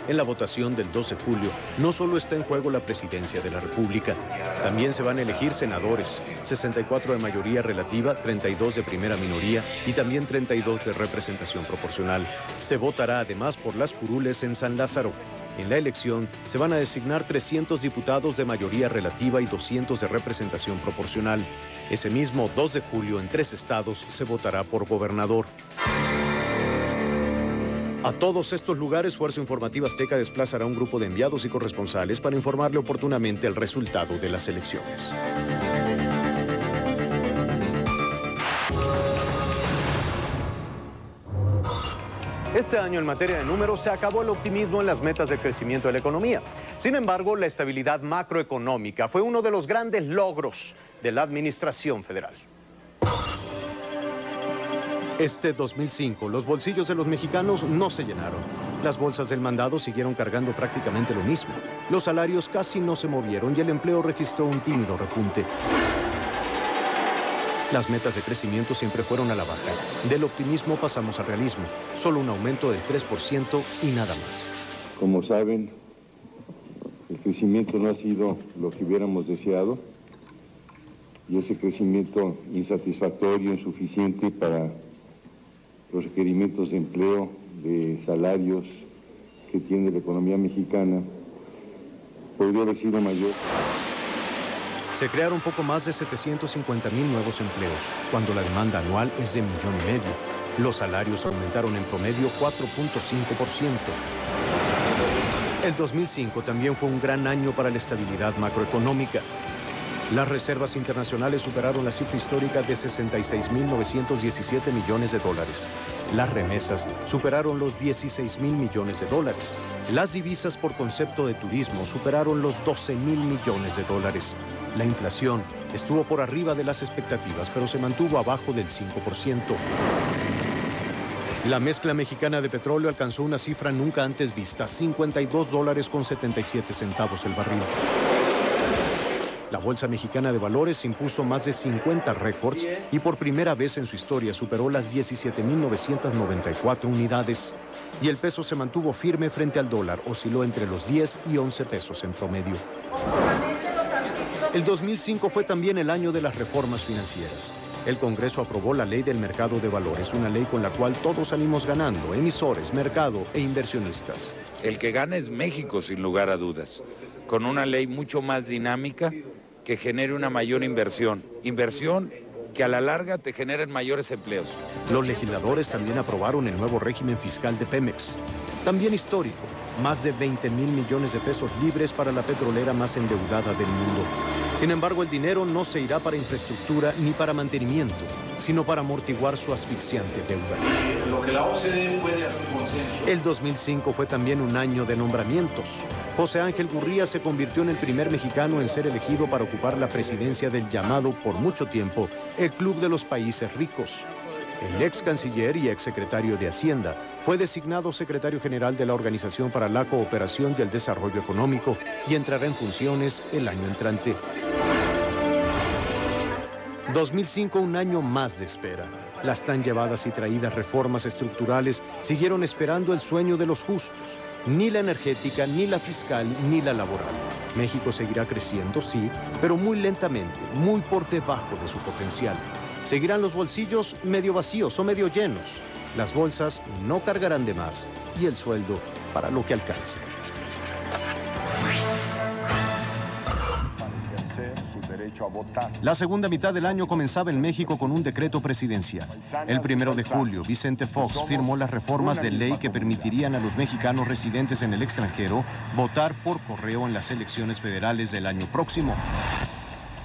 En la votación del 2 de julio no solo está en juego la presidencia de la República, también se van a elegir senadores, 64 de mayoría relativa, 32 de primera minoría y también 32 de representación proporcional. Se votará además por las curules en San Lázaro. En la elección se van a designar 300 diputados de mayoría relativa y 200 de representación proporcional. Ese mismo 2 de julio en 3 estados se votará por gobernador. A todos estos lugares, Fuerza Informativa Azteca desplazará un grupo de enviados y corresponsales para informarle oportunamente el resultado de las elecciones. Este año, en materia de números, se acabó el optimismo en las metas de crecimiento de la economía. Sin embargo, la estabilidad macroeconómica fue uno de los grandes logros de la administración federal. Este 2005, los bolsillos de los mexicanos no se llenaron. Las bolsas del mandado siguieron cargando prácticamente lo mismo. Los salarios casi no se movieron y el empleo registró un tímido repunte. Las metas de crecimiento siempre fueron a la baja. Del optimismo pasamos al realismo. Solo un aumento del 3% y nada más. Como saben, el crecimiento no ha sido lo que hubiéramos deseado. Y ese crecimiento insatisfactorio, insuficiente para los requerimientos de empleo, de salarios que tiene la economía mexicana, podría haber sido mayor. Se crearon poco más de 750,000 nuevos empleos, cuando la demanda anual es de 1,5 millones. Los salarios aumentaron en promedio 4.5%. El 2005 también fue un gran año para la estabilidad macroeconómica. Las reservas internacionales superaron la cifra histórica de 66,917 millones de dólares. Las remesas superaron los 16,000 millones de dólares. Las divisas por concepto de turismo superaron los 12,000 millones de dólares. La inflación estuvo por arriba de las expectativas, pero se mantuvo abajo del 5%. La mezcla mexicana de petróleo alcanzó una cifra nunca antes vista, $52.77 el barril. La Bolsa Mexicana de Valores impuso más de 50 récords y por primera vez en su historia superó las 17,994 unidades. Y el peso se mantuvo firme frente al dólar, osciló entre los 10 y 11 pesos en promedio. El 2005 fue también el año de las reformas financieras. El Congreso aprobó la Ley del Mercado de Valores, una ley con la cual todos salimos ganando, emisores, mercado e inversionistas. El que gana es México, sin lugar a dudas, con una ley mucho más dinámica que genere una mayor inversión que a la larga te generen mayores empleos. Los legisladores también aprobaron el nuevo régimen fiscal de Pemex, también histórico, más de 20,000 millones de pesos libres para la petrolera más endeudada del mundo. Sin embargo, el dinero no se irá para infraestructura ni para mantenimiento, sino para amortiguar su asfixiante deuda. Lo que la OCDE puede hacer consenso. El 2005 fue también un año de nombramientos. José Ángel Gurría se convirtió en el primer mexicano en ser elegido para ocupar la presidencia del llamado, por mucho tiempo, el Club de los Países Ricos. El ex canciller y ex secretario de Hacienda fue designado secretario general de la Organización para la Cooperación y el Desarrollo Económico y entrará en funciones el año entrante. 2005, un año más de espera. Las tan llevadas y traídas reformas estructurales siguieron esperando el sueño de los justos. Ni la energética, ni la fiscal, ni la laboral. México seguirá creciendo, sí, pero muy lentamente, muy por debajo de su potencial. Seguirán los bolsillos medio vacíos o medio llenos. Las bolsas no cargarán de más y el sueldo para lo que alcance. La segunda mitad del año comenzaba en México con un decreto presidencial. El 1 de julio, Vicente Fox firmó las reformas de ley que permitirían a los mexicanos residentes en el extranjero votar por correo en las elecciones federales del año próximo.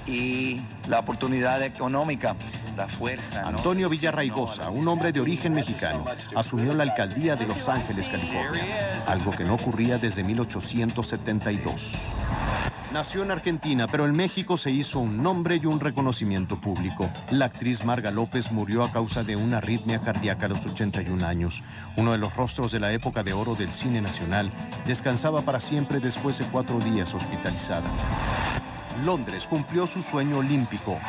Y la oportunidad económica, la fuerza, ¿no? Antonio Villarraigosa, un hombre de origen mexicano, asumió la alcaldía de Los Ángeles, California, algo que no ocurría desde 1872. Nació en Argentina, pero en México se hizo un nombre y un reconocimiento público. La actriz Marga López murió a causa de una arritmia cardíaca a los 81 años. Uno de los rostros de la época de oro del cine nacional descansaba para siempre después de 4 días hospitalizada. Londres cumplió su sueño olímpico.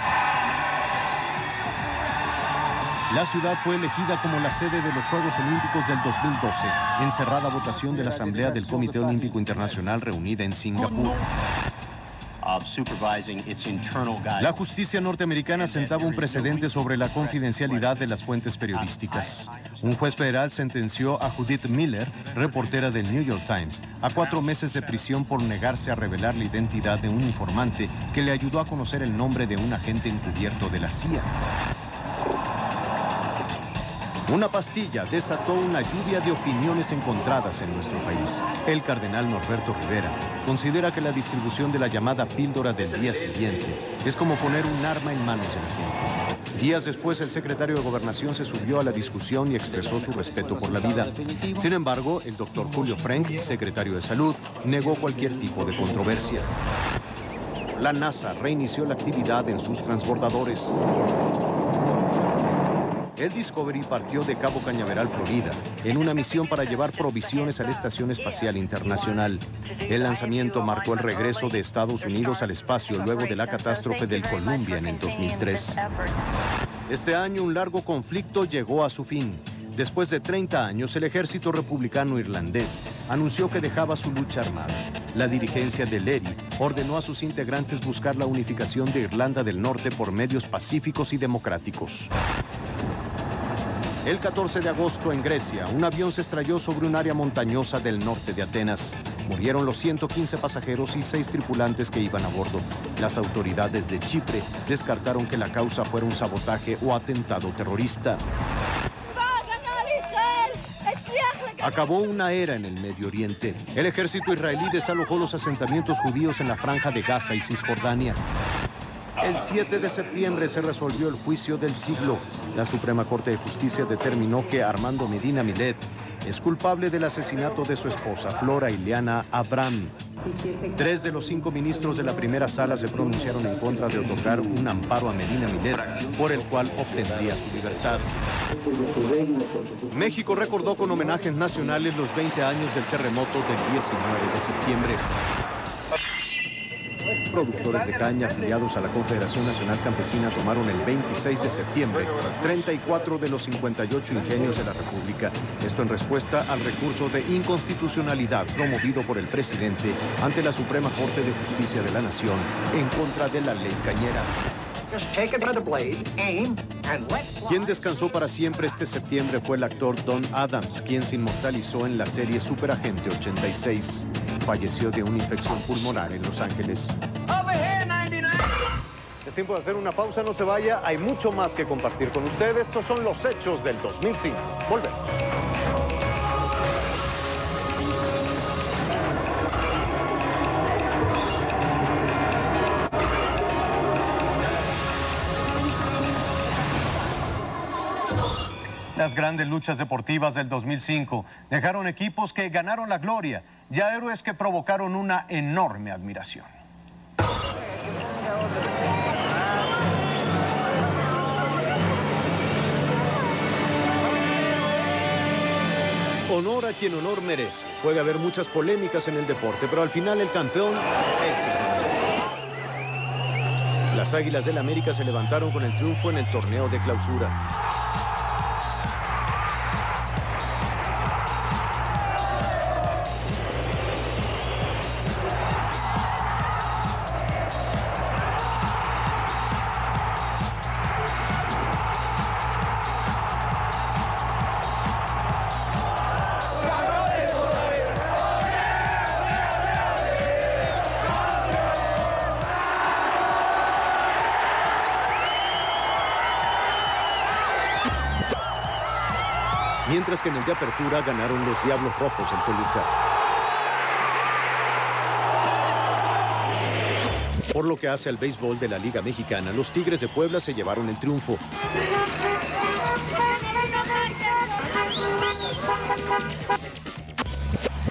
La ciudad fue elegida como la sede de los Juegos Olímpicos del 2012, en cerrada votación de la Asamblea del Comité Olímpico Internacional reunida en Singapur. La justicia norteamericana sentaba un precedente sobre la confidencialidad de las fuentes periodísticas. Un juez federal sentenció a Judith Miller, reportera del New York Times, a 4 meses de prisión por negarse a revelar la identidad de un informante que le ayudó a conocer el nombre de un agente encubierto de la CIA. Una pastilla desató una lluvia de opiniones encontradas en nuestro país. El cardenal Norberto Rivera considera que la distribución de la llamada píldora del día siguiente es como poner un arma en manos de la gente. Días después, el secretario de Gobernación se subió a la discusión y expresó su respeto por la vida. Sin embargo, el doctor Julio Frenk, secretario de Salud, negó cualquier tipo de controversia. La NASA reinició la actividad en sus transbordadores. El Discovery partió de Cabo Cañaveral, Florida, en una misión para llevar provisiones a la Estación Espacial Internacional. El lanzamiento marcó el regreso de Estados Unidos al espacio luego de la catástrofe del Columbia en el 2003. Este año, un largo conflicto llegó a su fin. Después de 30 años, el ejército republicano irlandés anunció que dejaba su lucha armada. La dirigencia de Leri ordenó a sus integrantes buscar la unificación de Irlanda del Norte por medios pacíficos y democráticos. El 14 de agosto en Grecia, un avión se estrelló sobre un área montañosa del norte de Atenas. Murieron los 115 pasajeros y 6 tripulantes que iban a bordo. Las autoridades de Chipre descartaron que la causa fuera un sabotaje o atentado terrorista. Acabó una era en el Medio Oriente. El ejército israelí desalojó los asentamientos judíos en la franja de Gaza y Cisjordania. El 7 de septiembre se resolvió el juicio del siglo. La Suprema Corte de Justicia determinó que Armando Medina Millet es culpable del asesinato de su esposa, Flora Ileana Abraham. 3 de los 5 ministros de la primera sala se pronunciaron en contra de otorgar un amparo a Medina Millet, por el cual obtendría su libertad. México recordó con homenajes nacionales los 20 años del terremoto del 19 de septiembre. Productores de caña afiliados a la Confederación Nacional Campesina tomaron el 26 de septiembre 34 de los 58 ingenios de la República. Esto en respuesta al recurso de inconstitucionalidad promovido por el presidente ante la Suprema Corte de Justicia de la Nación en contra de la ley cañera. Quien descansó para siempre este septiembre fue el actor Don Adams, quien se inmortalizó en la serie Superagente 86. Falleció de una infección pulmonar en Los Ángeles. Es tiempo de hacer una pausa, no se vaya, hay mucho más que compartir con ustedes. Estos son los hechos del 2005. Volvemos. Las grandes luchas deportivas del 2005 dejaron equipos que ganaron la gloria y a héroes que provocaron una enorme admiración. Honor a quien honor merece. Puede haber muchas polémicas en el deporte, pero al final el campeón es el ganador. Las Águilas del América se levantaron con el triunfo en el torneo de clausura. Mientras que en el de apertura ganaron los Diablos Rojos en Toluca. Por lo que hace al béisbol de la Liga Mexicana, los Tigres de Puebla se llevaron el triunfo.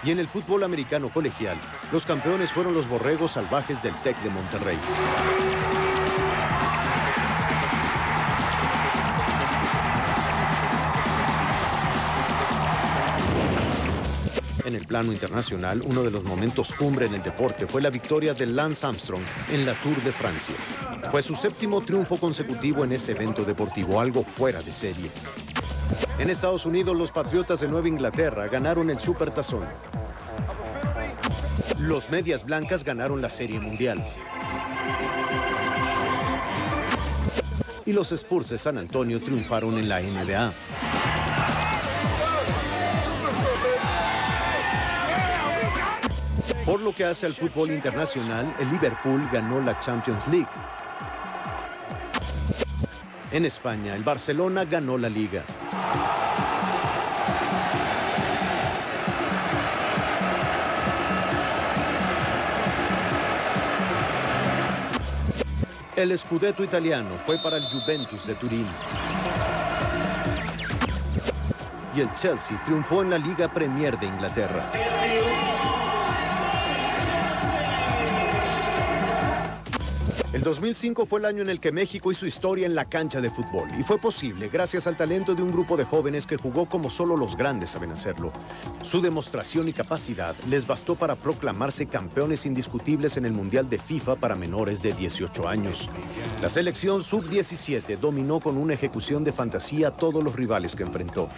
Y en el fútbol americano colegial, los campeones fueron los Borregos Salvajes del TEC de Monterrey. En el plano internacional, uno de los momentos cumbre en el deporte fue la victoria de Lance Armstrong en la Tour de Francia. Fue su 7º triunfo consecutivo en ese evento deportivo, algo fuera de serie. En Estados Unidos, los Patriotas de Nueva Inglaterra ganaron el Supertazón. Los Medias Blancas ganaron la Serie Mundial. Y los Spurs de San Antonio triunfaron en la NBA. Por lo que hace al fútbol internacional, el Liverpool ganó la Champions League. En España, el Barcelona ganó la Liga. El Scudetto italiano fue para el Juventus de Turín. Y el Chelsea triunfó en la Liga Premier de Inglaterra. El 2005 fue el año en el que México hizo historia en la cancha de fútbol, y fue posible gracias al talento de un grupo de jóvenes que jugó como solo los grandes saben hacerlo. Su demostración y capacidad les bastó para proclamarse campeones indiscutibles en el Mundial de FIFA para menores de 18 años. La selección sub-17 dominó con una ejecución de fantasía a todos los rivales que enfrentó.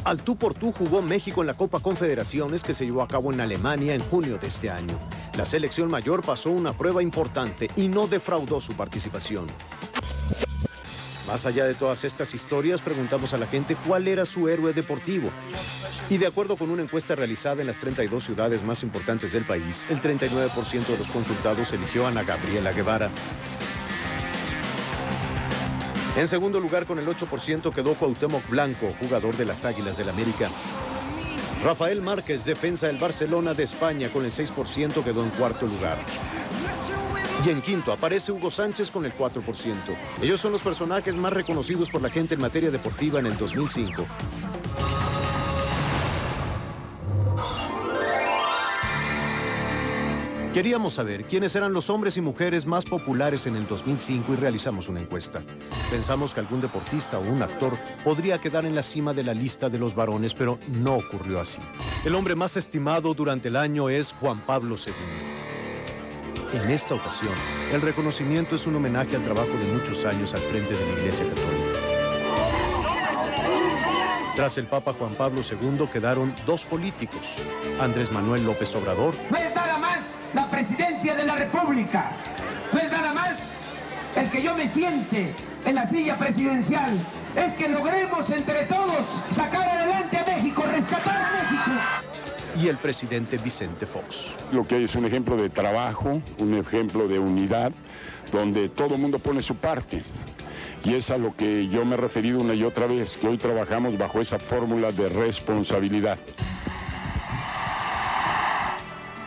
Al tú por tú jugó México en la Copa Confederaciones que se llevó a cabo en Alemania en junio de este año. La selección mayor pasó una prueba importante y no defraudó su participación. Más allá de todas estas historias, preguntamos a la gente cuál era su héroe deportivo. Y de acuerdo con una encuesta realizada en las 32 ciudades más importantes del país, el 39% de los consultados eligió a Ana Gabriela Guevara. En segundo lugar, con el 8%, quedó Cuauhtémoc Blanco, jugador de las Águilas del América. Rafael Márquez, defensa del Barcelona de España, con el 6%, quedó en cuarto lugar. Y en quinto aparece Hugo Sánchez con el 4%. Ellos son los personajes más reconocidos por la gente en materia deportiva en el 2005. Queríamos saber quiénes eran los hombres y mujeres más populares en el 2005 y realizamos una encuesta. Pensamos que algún deportista o un actor podría quedar en la cima de la lista de los varones, pero no ocurrió así. El hombre más estimado durante el año es Juan Pablo II. En esta ocasión, el reconocimiento es un homenaje al trabajo de muchos años al frente de la Iglesia Católica. Tras el Papa Juan Pablo II quedaron dos políticos, Andrés Manuel López Obrador. No es nada más la presidencia de la República, no es nada más el que yo me siente en la silla presidencial, es que logremos entre todos sacar adelante a México, rescatar a México. Y el presidente Vicente Fox. Lo que hay es un ejemplo de trabajo, un ejemplo de unidad, donde todo el mundo pone su parte. Y es a lo que yo me he referido una y otra vez, que hoy trabajamos bajo esa fórmula de responsabilidad.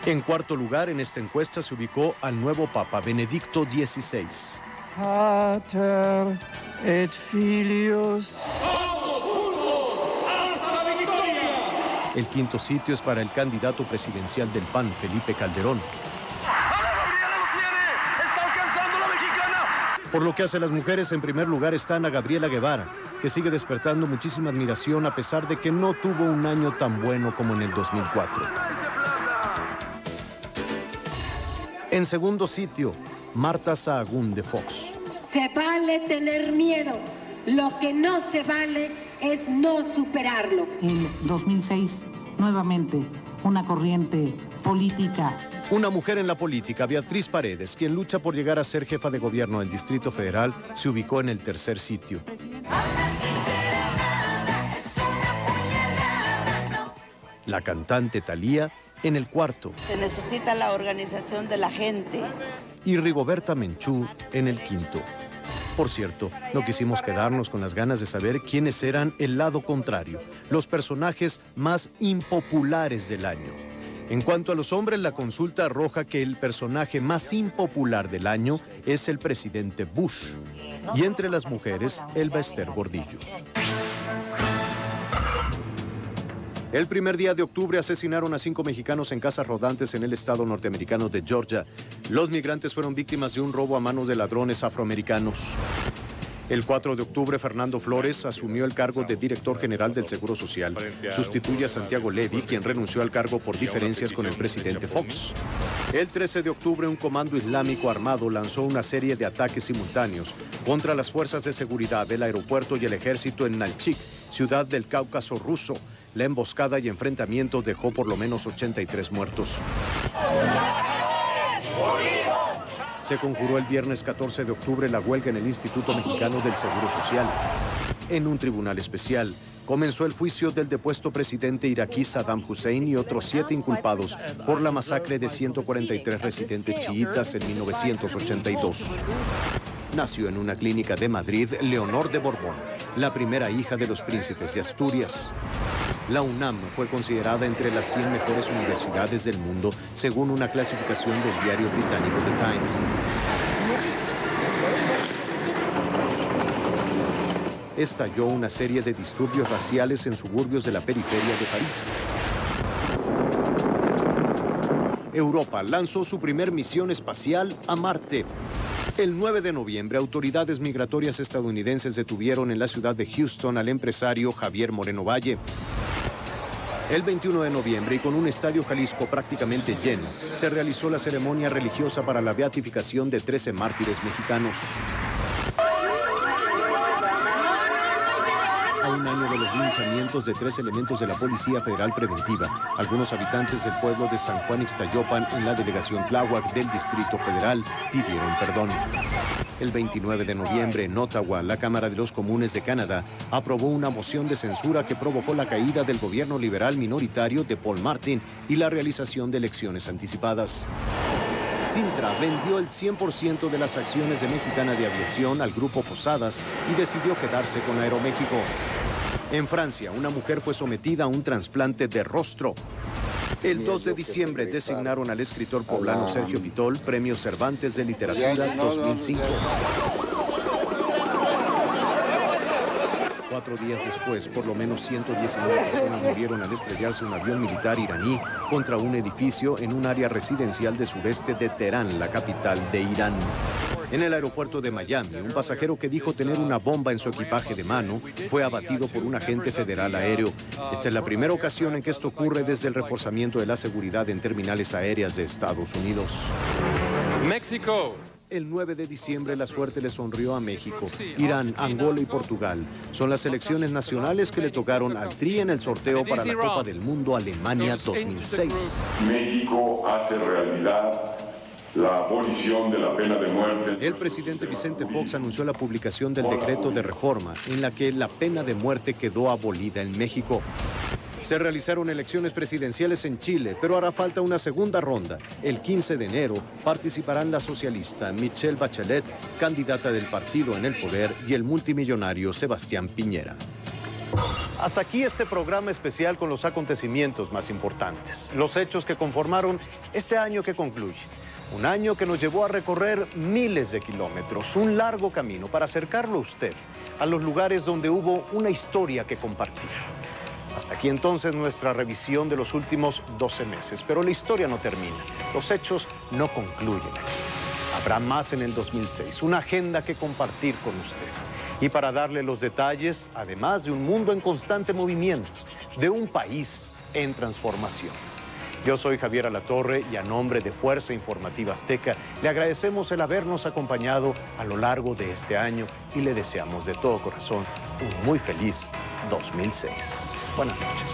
En cuarto lugar, en esta encuesta se ubicó al nuevo Papa Benedicto XVI. Pater et Filius. El quinto sitio es para el candidato presidencial del PAN, Felipe Calderón. Por lo que hace a las mujeres, en primer lugar está Ana Gabriela Guevara, que sigue despertando muchísima admiración a pesar de que no tuvo un año tan bueno como en el 2004. En segundo sitio, Marta Sahagún de Fox. Se vale tener miedo, lo que no se vale es no superarlo. En 2006, nuevamente, una corriente política. Una mujer en la política, Beatriz Paredes, quien lucha por llegar a ser jefa de gobierno del Distrito Federal, se ubicó en el tercer sitio. La cantante Thalía en el cuarto. Se necesita la organización de la gente. Y Rigoberta Menchú en el quinto. Por cierto, no quisimos quedarnos con las ganas de saber quiénes eran el lado contrario, los personajes más impopulares del año. En cuanto a los hombres, la consulta arroja que el personaje más impopular del año es el presidente Bush. Y entre las mujeres, Elba Ester Gordillo. El primer día de octubre asesinaron a 5 mexicanos en casas rodantes en el estado norteamericano de Georgia. Los migrantes fueron víctimas de un robo a manos de ladrones afroamericanos. El 4 de octubre, Fernando Flores asumió el cargo de director general del Seguro Social. Sustituye a Santiago Levy, quien renunció al cargo por diferencias con el presidente Fox. El 13 de octubre, un comando islámico armado lanzó una serie de ataques simultáneos contra las fuerzas de seguridad del aeropuerto y el ejército en Nalchik, ciudad del Cáucaso ruso. La emboscada y enfrentamiento dejó por lo menos 83 muertos. Se conjuró el viernes 14 de octubre la huelga en el Instituto Mexicano del Seguro Social. En un tribunal especial, comenzó el juicio del depuesto presidente iraquí Saddam Hussein y otros 7 inculpados por la masacre de 143 residentes chiitas en 1982. Nació en una clínica de Madrid Leonor de Borbón, la primera hija de los príncipes de Asturias. La UNAM fue considerada entre las 100 mejores universidades del mundo, según una clasificación del diario británico The Times. Estalló una serie de disturbios raciales en suburbios de la periferia de París. Europa lanzó su primer misión espacial a Marte. El 9 de noviembre, autoridades migratorias estadounidenses detuvieron en la ciudad de Houston al empresario Javier Moreno Valle. El 21 de noviembre, y con un estadio Jalisco prácticamente lleno, se realizó la ceremonia religiosa para la beatificación de 13 mártires mexicanos. A un año de los linchamientos de 3 elementos de la Policía Federal Preventiva, algunos habitantes del pueblo de San Juan Ixtayopan, en la delegación Tláhuac del Distrito Federal, pidieron perdón. El 29 de noviembre, en Ottawa, la Cámara de los Comunes de Canadá aprobó una moción de censura que provocó la caída del gobierno liberal minoritario de Paul Martin y la realización de elecciones anticipadas. Cintra vendió el 100% de las acciones de Mexicana de Aviación al grupo Posadas y decidió quedarse con Aeroméxico. En Francia, una mujer fue sometida a un trasplante de rostro. El 2 de diciembre designaron al escritor poblano Sergio Pitol Premio Cervantes de Literatura 2005. 4 días después, por lo menos 119 personas murieron al estrellarse un avión militar iraní contra un edificio en un área residencial de sureste de Teherán, la capital de Irán. En el aeropuerto de Miami, un pasajero que dijo tener una bomba en su equipaje de mano fue abatido por un agente federal aéreo. Esta es la primera ocasión en que esto ocurre desde el reforzamiento de la seguridad en terminales aéreas de Estados Unidos. México. El 9 de diciembre la suerte le sonrió a México. Irán, Angola y Portugal son las selecciones nacionales que le tocaron al Tri en el sorteo para la Copa del Mundo Alemania 2006. México hace realidad la abolición de la pena de muerte. El presidente Vicente Fox anunció la publicación del decreto de reforma en la que la pena de muerte quedó abolida en México. Se realizaron elecciones presidenciales en Chile, pero hará falta una segunda ronda. El 15 de enero participarán la socialista Michelle Bachelet, candidata del partido en el poder, y el multimillonario Sebastián Piñera. Hasta aquí este programa especial con los acontecimientos más importantes, los hechos que conformaron este año que concluye. Un año que nos llevó a recorrer miles de kilómetros, un largo camino para acercarlo a usted a los lugares donde hubo una historia que compartir. Hasta aquí entonces nuestra revisión de los últimos 12 meses, pero la historia no termina, los hechos no concluyen. Habrá más en el 2006, una agenda que compartir con usted. Y para darle los detalles, además de un mundo en constante movimiento, de un país en transformación. Yo soy Javier Alatorre y a nombre de Fuerza Informativa Azteca le agradecemos el habernos acompañado a lo largo de este año y le deseamos de todo corazón un muy feliz 2006. Buenas noches.